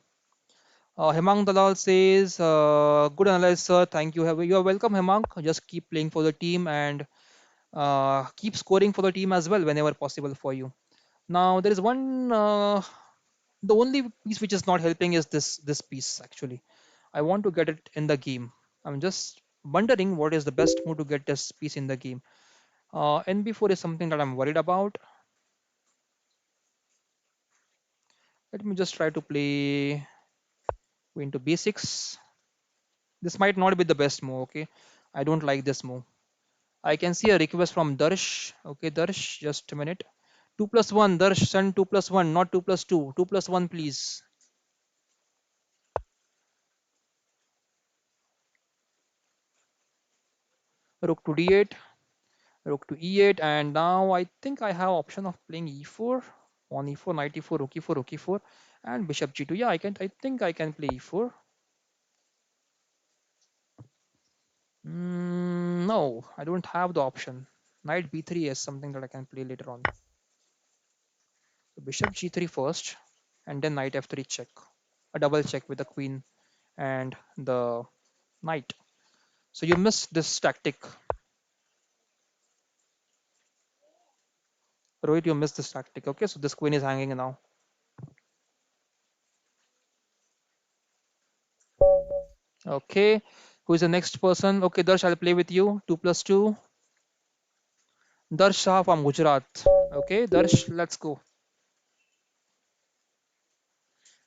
Hemang Dalal says, "Good analysis, sir. Thank you. You are welcome, Hemang. Just keep playing for the team and keep scoring for the team as well whenever possible for you." Now there is one. The only piece which is not helping is this piece. Actually, I want to get it in the game. I'm just wondering what is the best move to get this piece in the game. NB4 is something that I'm worried about. Let me just try to play queen to b6. This might not be the best move. Okay, I don't like this move. I can see a request from Darsh. Okay, Darsh, just a minute. 2+1, Darsh, send 2+1, not 2+2. 2+1, please. Rook to d8, rook to e8, and now I think I have option of playing e4, on e4, knight e4, rook e4, rook e4, and bishop g2. Yeah, I can. I think I can play e4. No, I don't have the option. Knight b3 is something that I can play later on. So bishop g3 first, and then knight f3 check. A double check with the queen and the knight. So you missed this tactic. Rohit, you missed this tactic. Okay, so this queen is hanging now. Okay, who is the next person? Okay, Darsh, I'll play with you. 2 plus 2. Darsh Shah from Gujarat. Okay, Darsh, let's go.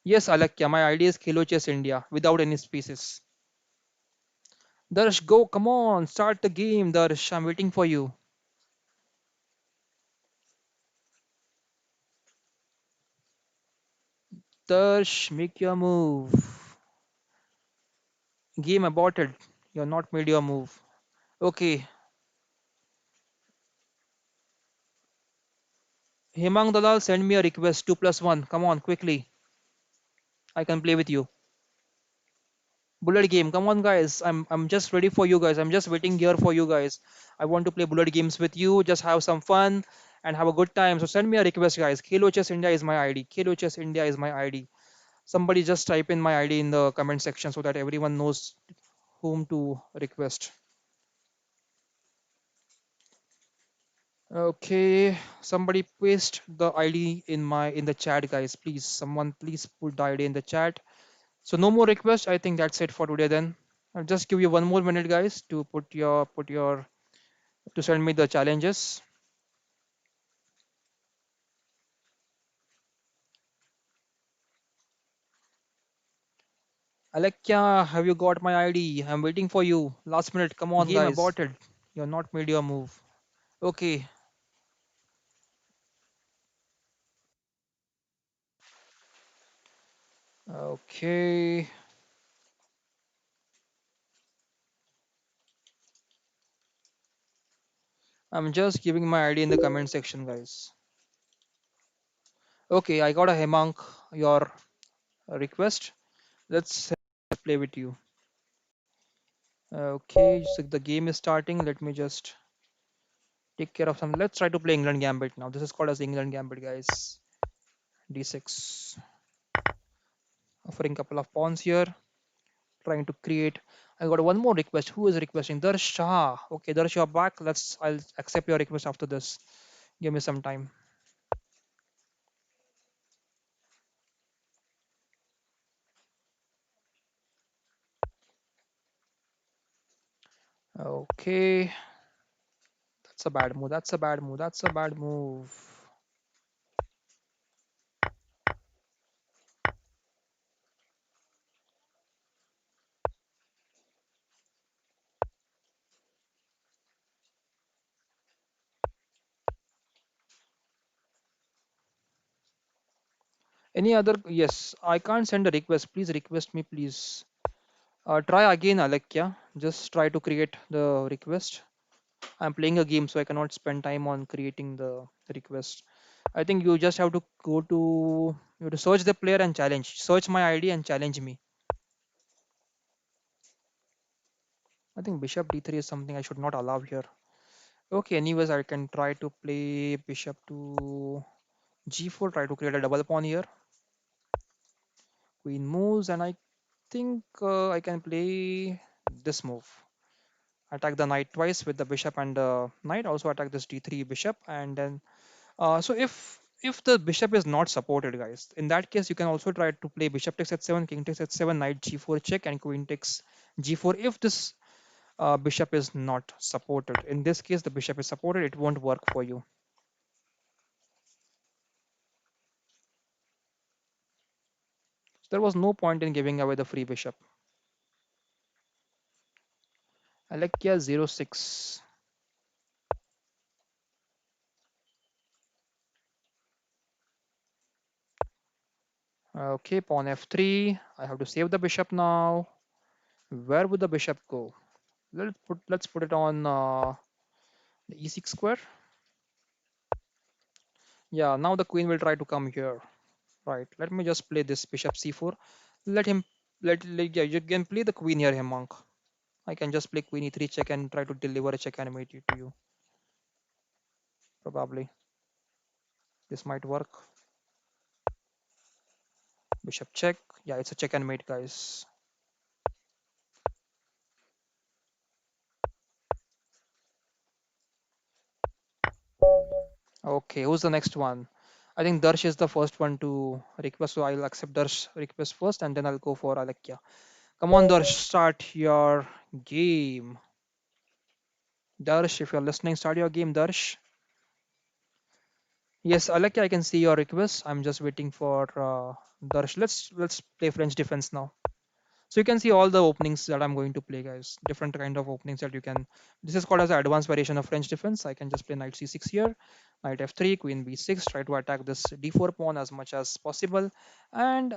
Yes, Alakya, my ID is Khelo Chess India without any spaces. Darsh, go, come on, start the game, Darsh. I'm waiting for you. Darsh, make your move. Game aborted. You're not made your move. Okay, Hemang Dalal, send me a request. 2 plus 1. Come on, quickly. I can play with you. Bullet game. Come on, guys. I'm just ready for you guys. I'm just waiting here for you guys. I want to play bullet games with you. Just have some fun and have a good time. So send me a request, guys. Khelo Chess India is my ID. Khelo Chess India is my ID. Somebody just type in my ID in the comment section so that everyone knows whom to request. Okay, somebody paste the ID in the chat, guys. Please, someone please put the ID in the chat. So no more requests. I think that's it for today then. I'll just give you one more minute, guys, to put your to send me the challenges. Alekya, have you got my ID? I'm waiting for you. Last minute, come on, Game guys. aborted. You're not made your move. Okay, okay. I'm just giving my ID in the comment section, guys. Okay, I got a Hemang, your request. Let's play with you. Okay, so the game is starting. Let me just take care of some. Let's try to play England Gambit now. This is called as England Gambit, guys. D6. Offering a couple of pawns here. Trying to create. I got one more request. Who is requesting? Darsh Shah. Okay, Darsh, you're back. I'll accept your request after this. Give me some time. Okay, that's a bad move. That's a bad move. That's a bad move. Any other? Yes, I can't send a request. Please request me, please. Try again, Alekya. Just try to create the request. I'm playing a game, so I cannot spend time on creating the request. I think you just have to go to you have to search the player and challenge. Search my ID and challenge me. I think bishop d3 is something I should not allow here. Okay, anyways, I can try to play bishop to g4. Try to create a double pawn here. Queen moves, and I think I can play this move. Attack the knight twice with the bishop and the knight. Also attack this d3 bishop, and then so if the bishop is not supported, guys, in that case you can also try to play bishop takes h7, king takes h7, knight g4 check, and queen takes g4. If this bishop is not supported, in this case the bishop is supported, it won't work for you. So there was no point in giving away the free bishop. Alekia 06. Okay, pawn f3. I have to save the bishop now. Where would the bishop go? Let's put it on the e6 square. Yeah, now the queen will try to come here. Right. Let me just play this bishop c4. Let him yeah, you can play the queen here, Hemang. I can just play queen e3 check and try to deliver a check animate to you. Probably. This might work. Bishop check. Yeah, it's a check and mate, guys. Okay, who's the next one? I think Darsh is the first one to request, so I'll accept Darsh request first and then I'll go for Alekya. Come on, Darsh, start your game. Darsh, if you're listening, start your game, Darsh. Yes, Alekya, I can see your request. I'm just waiting for Darsh. Let's play French defense now. So you can see all the openings that I'm going to play, guys. Different kind of openings that you can. This is called as an advanced variation of French defense. I can just play knight c6 here, knight f3, queen b6, try to attack this d4 pawn as much as possible. And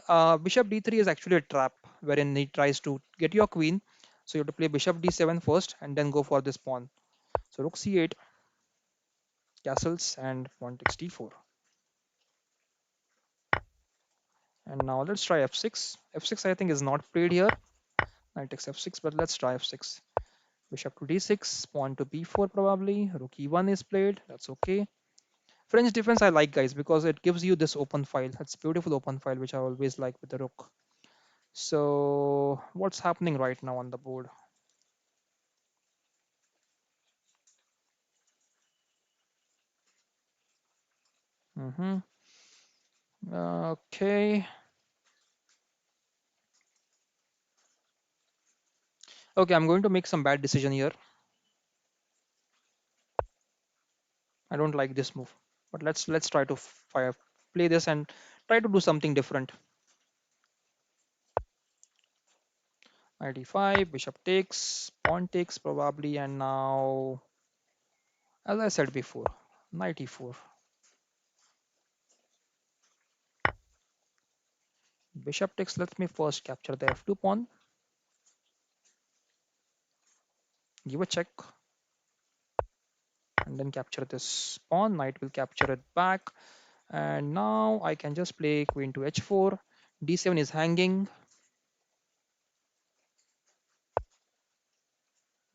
bishop d3 is actually a trap wherein he tries to get your queen. So you have to play bishop d7 first and then go for this pawn. So rook c8, castles, and pawn takes d4. And now let's try f6. F6 I think is not played here. Knight takes f6, but let's try f6. Bishop to d6, pawn to b4 probably. Rook e1 is played. That's okay. French defense I like, guys, because it gives you this open file. It's beautiful open file, which I always like with the rook. So what's happening right now on the board? hmm Okay. Okay, I'm going to make some bad decision here. I don't like this move, but let's try to fire, play this and try to do something different. Knight e5, bishop takes, pawn takes probably, and now, as I said before, knight e4. Bishop takes, let me first capture the f2 pawn, give a check, and then capture this pawn. Knight will capture it back. And now I can just play queen to h4. d7 is hanging.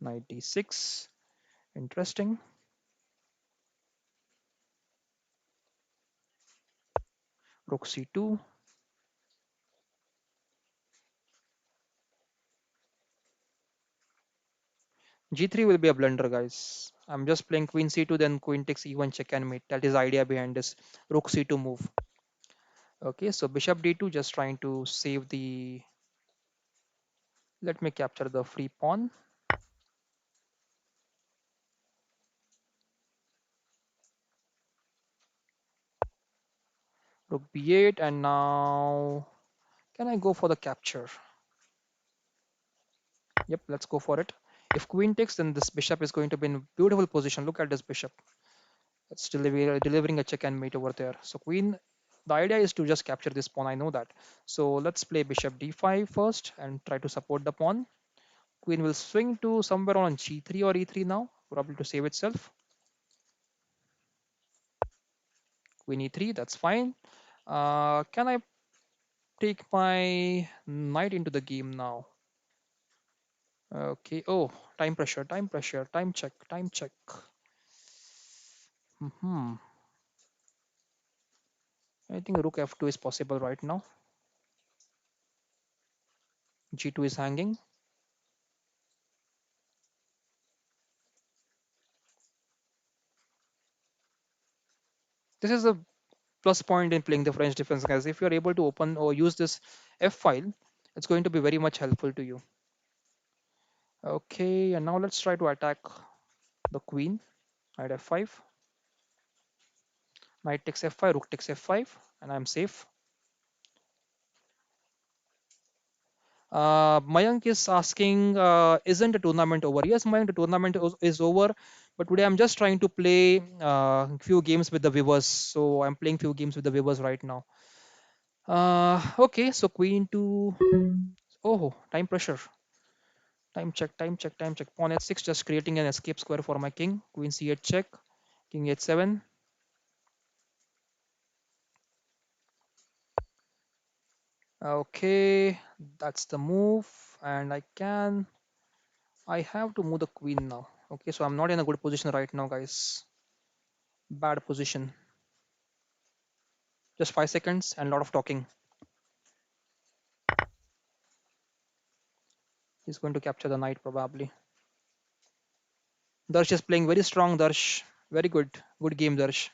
Knight d6. Interesting. Rook c2. g3 will be a blunder, guys. I'm just playing queen c2, then queen takes e1 check and mate. That is the idea behind this rook c2 move. Okay, so bishop d2, just trying to save the. Let me capture the free pawn. Rook b8, and now can I go for the capture? Yep, let's go for it. If queen takes, then this bishop is going to be in beautiful position. Look at this bishop. It's delivering a check and mate over there. So queen, the idea is to just capture this pawn. I know that. So let's play bishop d5 first and try to support the pawn. Queen will swing to somewhere on g3 or e3 now, probably to save itself. Queen e3, that's fine. Can I take my knight into the game now? Okay. Oh, time pressure, time pressure, time check, time check. Hmm. I think rook f2 is possible right now. G2 is hanging. This is a plus point in playing the French defense, guys. If you're able to open or use this F file, it's going to be very much helpful to you. Okay, and now let's try to attack the queen. Knight F5, knight takes F5, rook takes F5, and I'm safe. Mayank is asking, isn't the tournament over? Yes, Mayank, the tournament is over, but today I'm just trying to play few games with the viewers. So I'm playing few games with the viewers right now. Okay, so queen to, oh, time pressure. Time check. Pawn h6, just creating an escape square for my king. Queen c8 check. King h7. Okay, that's the move. And I have to move the queen now. Okay, so I'm not in a good position right now, guys. Bad position. Just 5 seconds and a lot of talking. He's going to capture the knight probably. Darsh is playing very strong, Darsh. Very good. Good game, Darsh.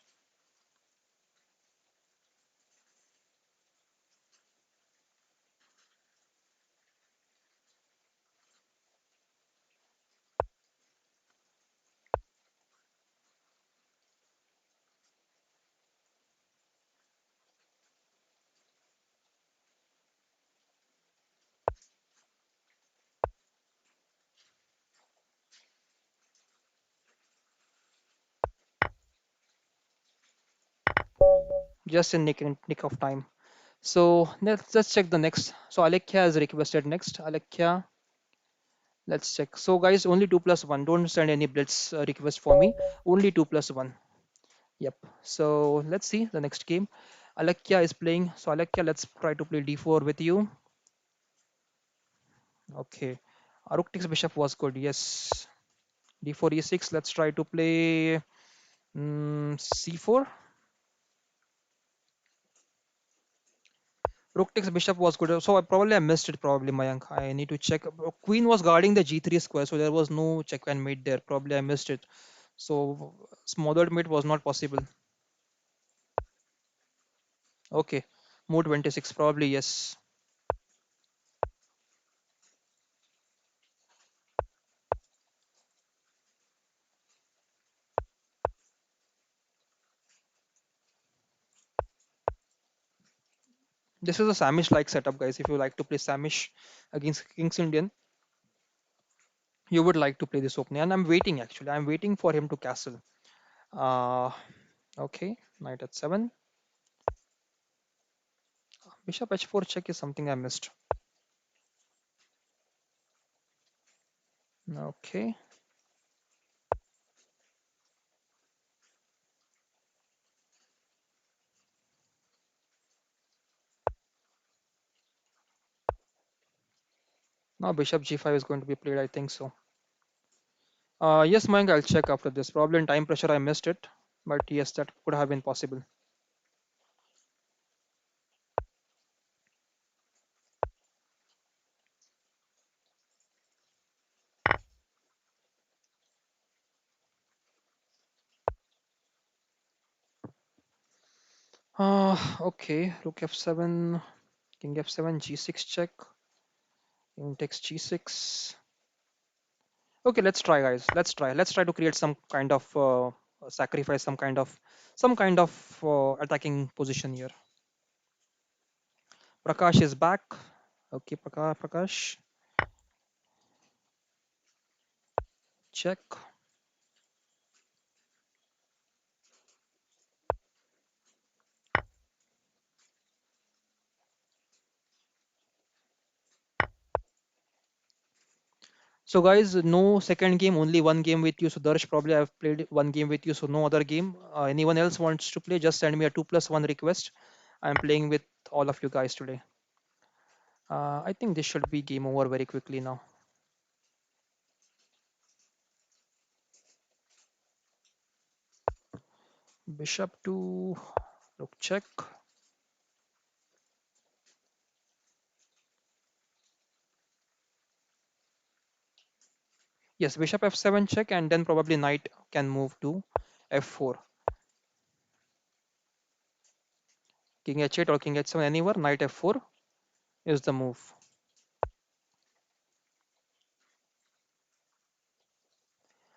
Just in nick of time. So let's just check the next. So Alekia has requested next. Alekia, let's check. So guys, only 2 plus 1. Don't send any blitz request for me. Only 2 plus 1. Yep. So let's see the next game. Alekia is playing. So Alekia, let's try to play d4 with you. Okay. Rook takes bishop was good. Yes. D4 e6. Let's try to play c4. Rook takes bishop was good. So I missed it. Probably Mayank. I need to check. Queen was guarding the g3 square, so there was no check and mate there. Probably I missed it. So smothered mate was not possible. Okay. Move 26. Probably yes. This is a Samish like setup, guys. If you like to play Samish against Kings Indian, you would like to play this opening. And I'm waiting actually. I'm waiting for him to castle. Uh, okay. Knight at 7. Bishop h4 check is something I missed. Okay. Now bishop g5 is going to be played. I think so. Yes, Mayank, I'll check after this. Probably in time pressure, I missed it. But yes, that could have been possible. Okay. Rook f7, king f7, g6 check. King takes g6. Okay, let's try, guys. Let's try. Let's try to create some kind of sacrifice, some kind of attacking position here. Prakash is back. Okay, Prakash, check. So guys, no second game, only one game with you. So Darsh, probably I've played one game with you, so no other game. Anyone else wants to play? Just send me a 2 plus 1 request. I'm playing with all of you guys today. I think this should be game over very quickly now. Bishop to rook check. Yes, bishop f7 check, and then probably knight can move to f4. King h8 or king h7 anywhere. Knight f4 is the move.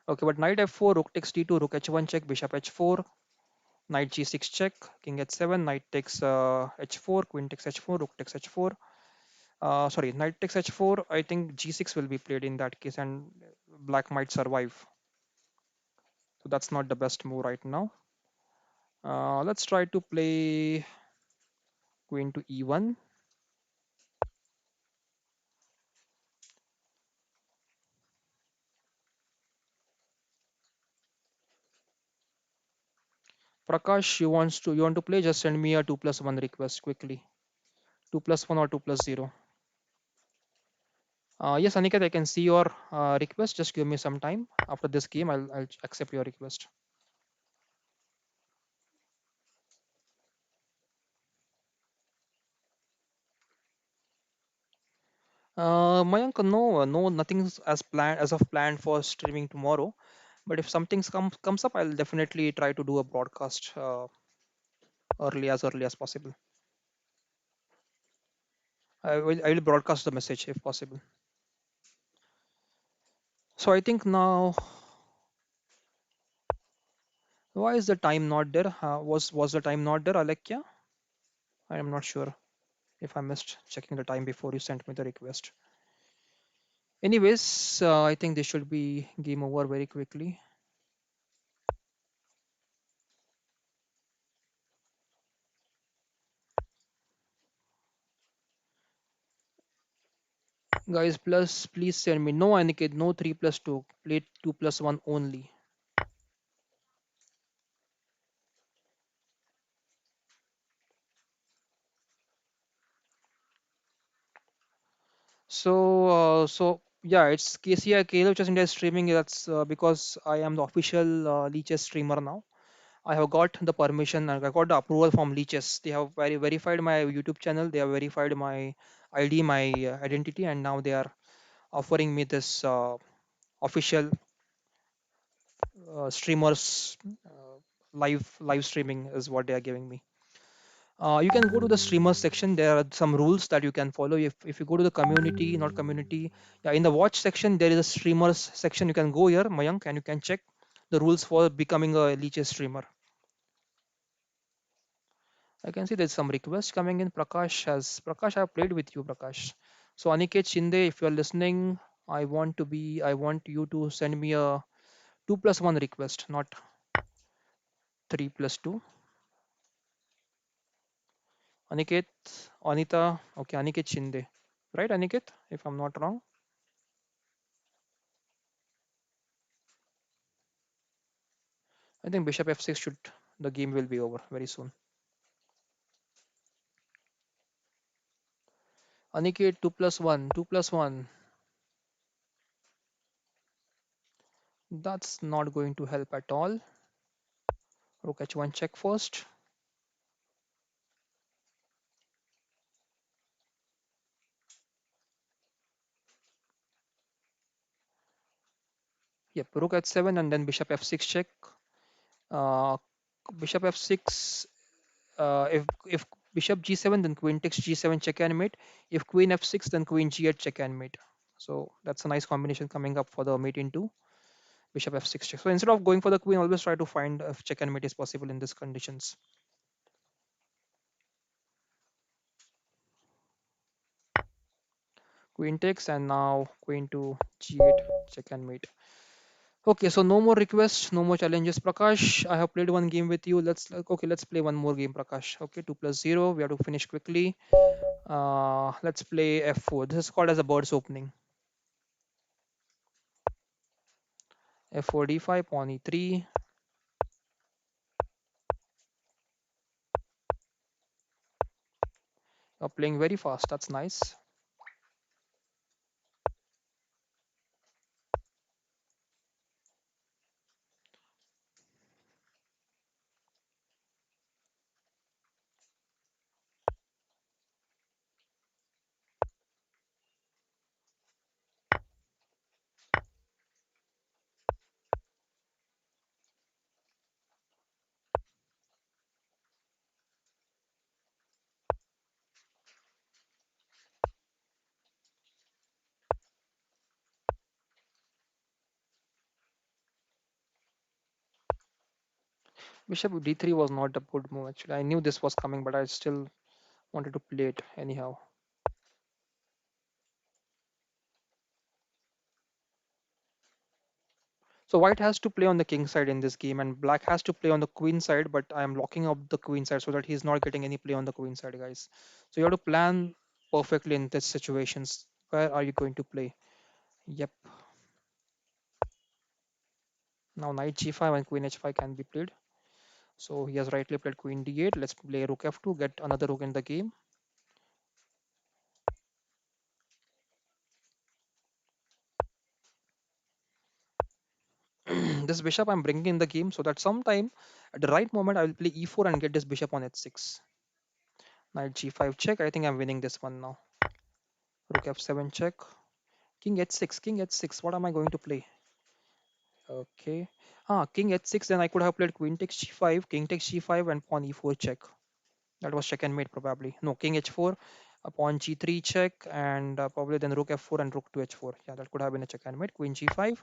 Okay, but knight f4, rook takes d2, rook h1 check, bishop h4, knight g6 check, king h7, knight takes h4, queen takes h4, rook takes h4. Sorry, knight takes h4. I think g6 will be played in that case, and black might survive. So that's not the best move right now. Let's try to play queen to e1. Prakash, you want to play? Just send me a 2+1 request quickly. 2+1 or 2+0. Yes, Aniket, I can see your request. Just give me some time. After this game, I'll accept your request. Mayank, no, no, nothing's as of planned for streaming tomorrow. But if something comes up, I'll definitely try to do a broadcast early as possible. I will broadcast the message if possible. So I think now, why is the time not there? Was the time not there, Alekia? I am not sure if I missed checking the time before you sent me the request. Anyways, I think this should be game over very quickly. Guys, plus please send me no Aniket, no 3+2. Play 2+1 only. So yeah, it's KCI Khelo Chess India is streaming. That's because I am the official Leeches streamer now. I have got the permission and I got the approval from Leeches. They have verified my YouTube channel. They have verified my ID, my identity, and now they are offering me this official streamers live streaming is what they are giving me. You can go to the streamers section. There are some rules that you can follow. If you go to the community, not community, yeah, in the watch section, there is a streamers section. You can go here, Mayank, and you can check the rules for becoming a Leeches streamer. I can see there's some requests coming in. Prakash, I've played with you, Prakash. So Aniket Shinde, if you're listening, I want you to send me a 2+1 request, not 3+2. Aniket, Anita, okay, Aniket Shinde. Right, Aniket, if I'm not wrong. I think bishop f6 should, the game will be over very soon. Aniket 2+1, 2+1. That's not going to help at all. Rook h1 check first. Yep, rook h7 and then bishop f6 check. Uh, Bishop f6. If bishop g7, then queen takes g7 check and mate. If queen f6, then queen g8 check and mate. So that's a nice combination coming up for the mate into bishop f6 check. So instead of going for the queen, always try to find if check and mate is possible in these conditions. Queen takes and now queen to g8 check and mate. Okay, so no more requests, no more challenges, Prakash. I have played one game with you. Let's play one more game, Prakash. Okay, 2+0. We have to finish quickly. Let's play f4. This is called as a bird's opening. F4 d5 pawn e3. You're playing very fast. That's nice. Bishop d3 was not a good move actually. I knew this was coming, but I still wanted to play it anyhow. So white has to play on the king side in this game, and black has to play on the queen side. But I am locking up the queen side so that he's not getting any play on the queen side, guys. So you have to plan perfectly in these situations. Where are you going to play? Yep. Now knight g5 and queen h5 can be played. So he has rightly played queen d8. Let's play rook f2, get another rook in the game. This bishop I'm bringing in the game so that sometime at the right moment I will play e4 and get this bishop on h6. Knight g5 check. I think I'm winning this one now. Rook f7 check. King h6. King h6. What am I going to play? Okay. King h6. Then I could have played queen takes g5, king takes g5, and pawn e4 check. That was check and mate probably. No, king h4, pawn g3 check, and probably then rook f4 and rook to h4. Yeah, that could have been a check and mate. Queen g5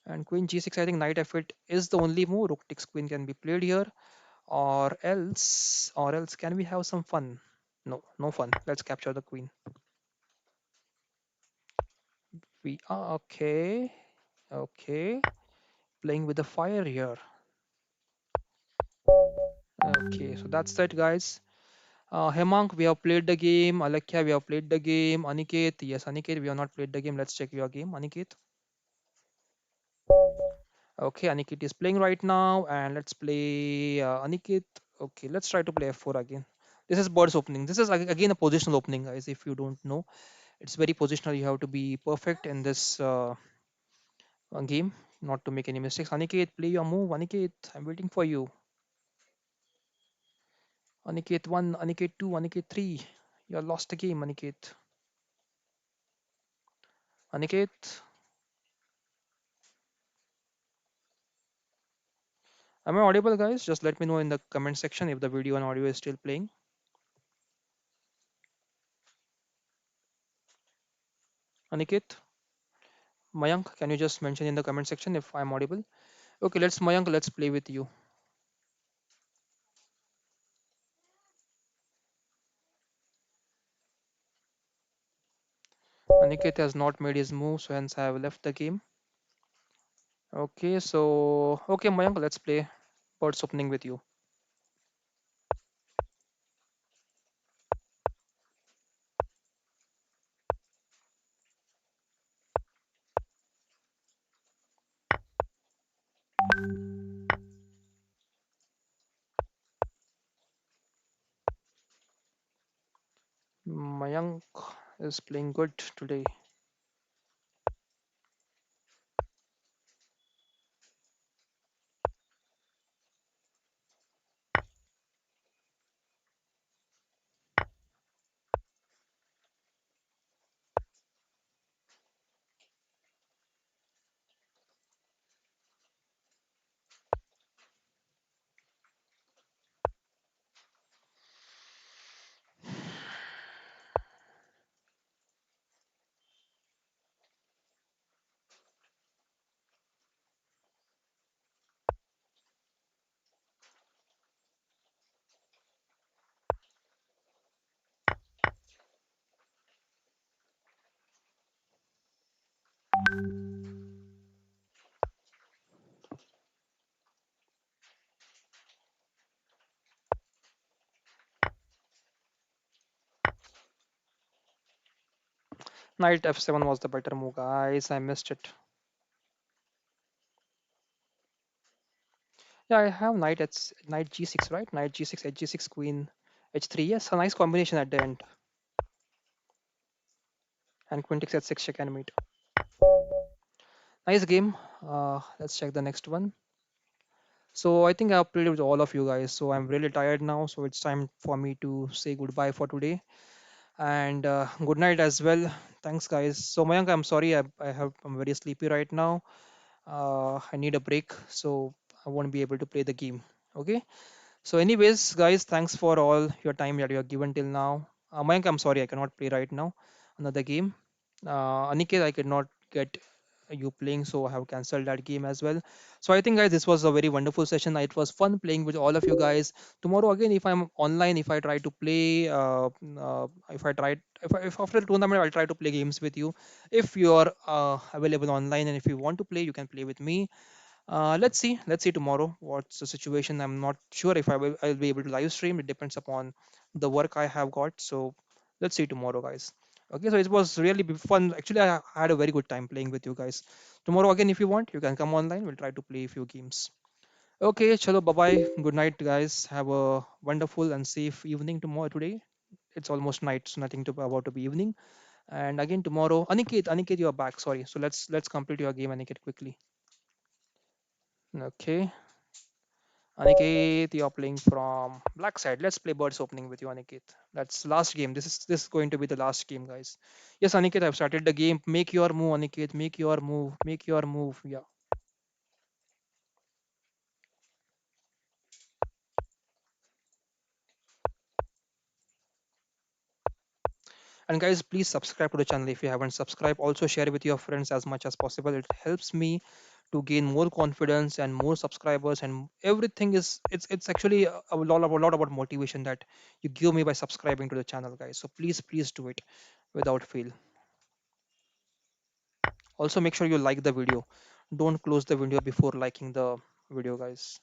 and queen g6. I think knight f8 is the only move. Rook takes queen can be played here, or else can we have some fun? No, no fun. Let's capture the queen. We are okay. Okay, playing with the fire here. Okay, so that's it, guys. Hemang, we have played the game. Alakya, we have played the game. Aniket, yes, Aniket, we have not played the game. Let's check your game, Aniket. Okay, Aniket is playing right now, and let's play Aniket. Okay, let's try to play f4 again. This is bird's opening. This is again a positional opening, guys. If you don't know, it's very positional. You have to be perfect in this game, not to make any mistakes. Aniket, play your move. Aniket, I'm waiting for you. Aniket 1, Aniket 2, Aniket 3. You lost the game, Aniket. Aniket, am I audible, guys? Just let me know in the comment section if the video and audio is still playing. Aniket, Mayank, can you just mention in the comment section if I'm audible? Okay, let's Mayank, let's play with you. Aniket has not made his move, so hence I have left the game. Okay, so okay, Mayank, let's play birds opening with you. Mayank is playing good today. Knight f7 was the better move, guys. I missed it. Yeah, I have knight g6, right? Knight g6, h6, queen h3. Yes, a nice combination at the end. And queen takes h6 check and mate. Nice game. Let's check the next one. So I think I've played with all of you guys. So I'm really tired now. So it's time for me to say goodbye for today. And good night as well. Thanks, guys. So Mayank, I'm sorry. I'm very sleepy right now. I need a break. So I won't be able to play the game. Okay. So, anyways, guys, thanks for all your time that you have given till now. Mayank, I'm sorry, I cannot play right now. Another game. Aniket, I could not get you playing, so I have cancelled that game as well. So, I think, guys, this was a very wonderful session. It was fun playing with all of you guys. Tomorrow, again, if I'm online, if I try to play, if I try, if after the tournament, I'll try to play games with you. If you are available online and if you want to play, you can play with me. Let's see tomorrow what's the situation. I'm not sure if I'll be able to live stream. It depends upon the work I have got. So let's see tomorrow, guys. Okay, so it was really fun. Actually, I had a very good time playing with you guys. Tomorrow again, if you want, you can come online. We'll try to play a few games. Okay, chalo, bye bye. Good night, guys. Have a wonderful and safe evening tomorrow. Today, it's almost night, so nothing to about to be evening. And again tomorrow, Aniket, you are back. Sorry. So let's complete your game, Aniket, quickly. Okay, Aniket, you are playing from black side. Let's play birds opening with you, Aniket. That's last game. This is going to be the last game, guys. Yes, Aniket, I've started the game. Make your move, Aniket. Make your move. Make your move. Yeah. And guys, please subscribe to the channel if you haven't subscribed. Also share with your friends as much as possible. It helps me to gain more confidence and more subscribers, and everything is it's actually a lot about motivation that you give me by subscribing to the channel, guys. So please do it without fail. Also make sure you like the video. Don't close the video before liking the video, guys.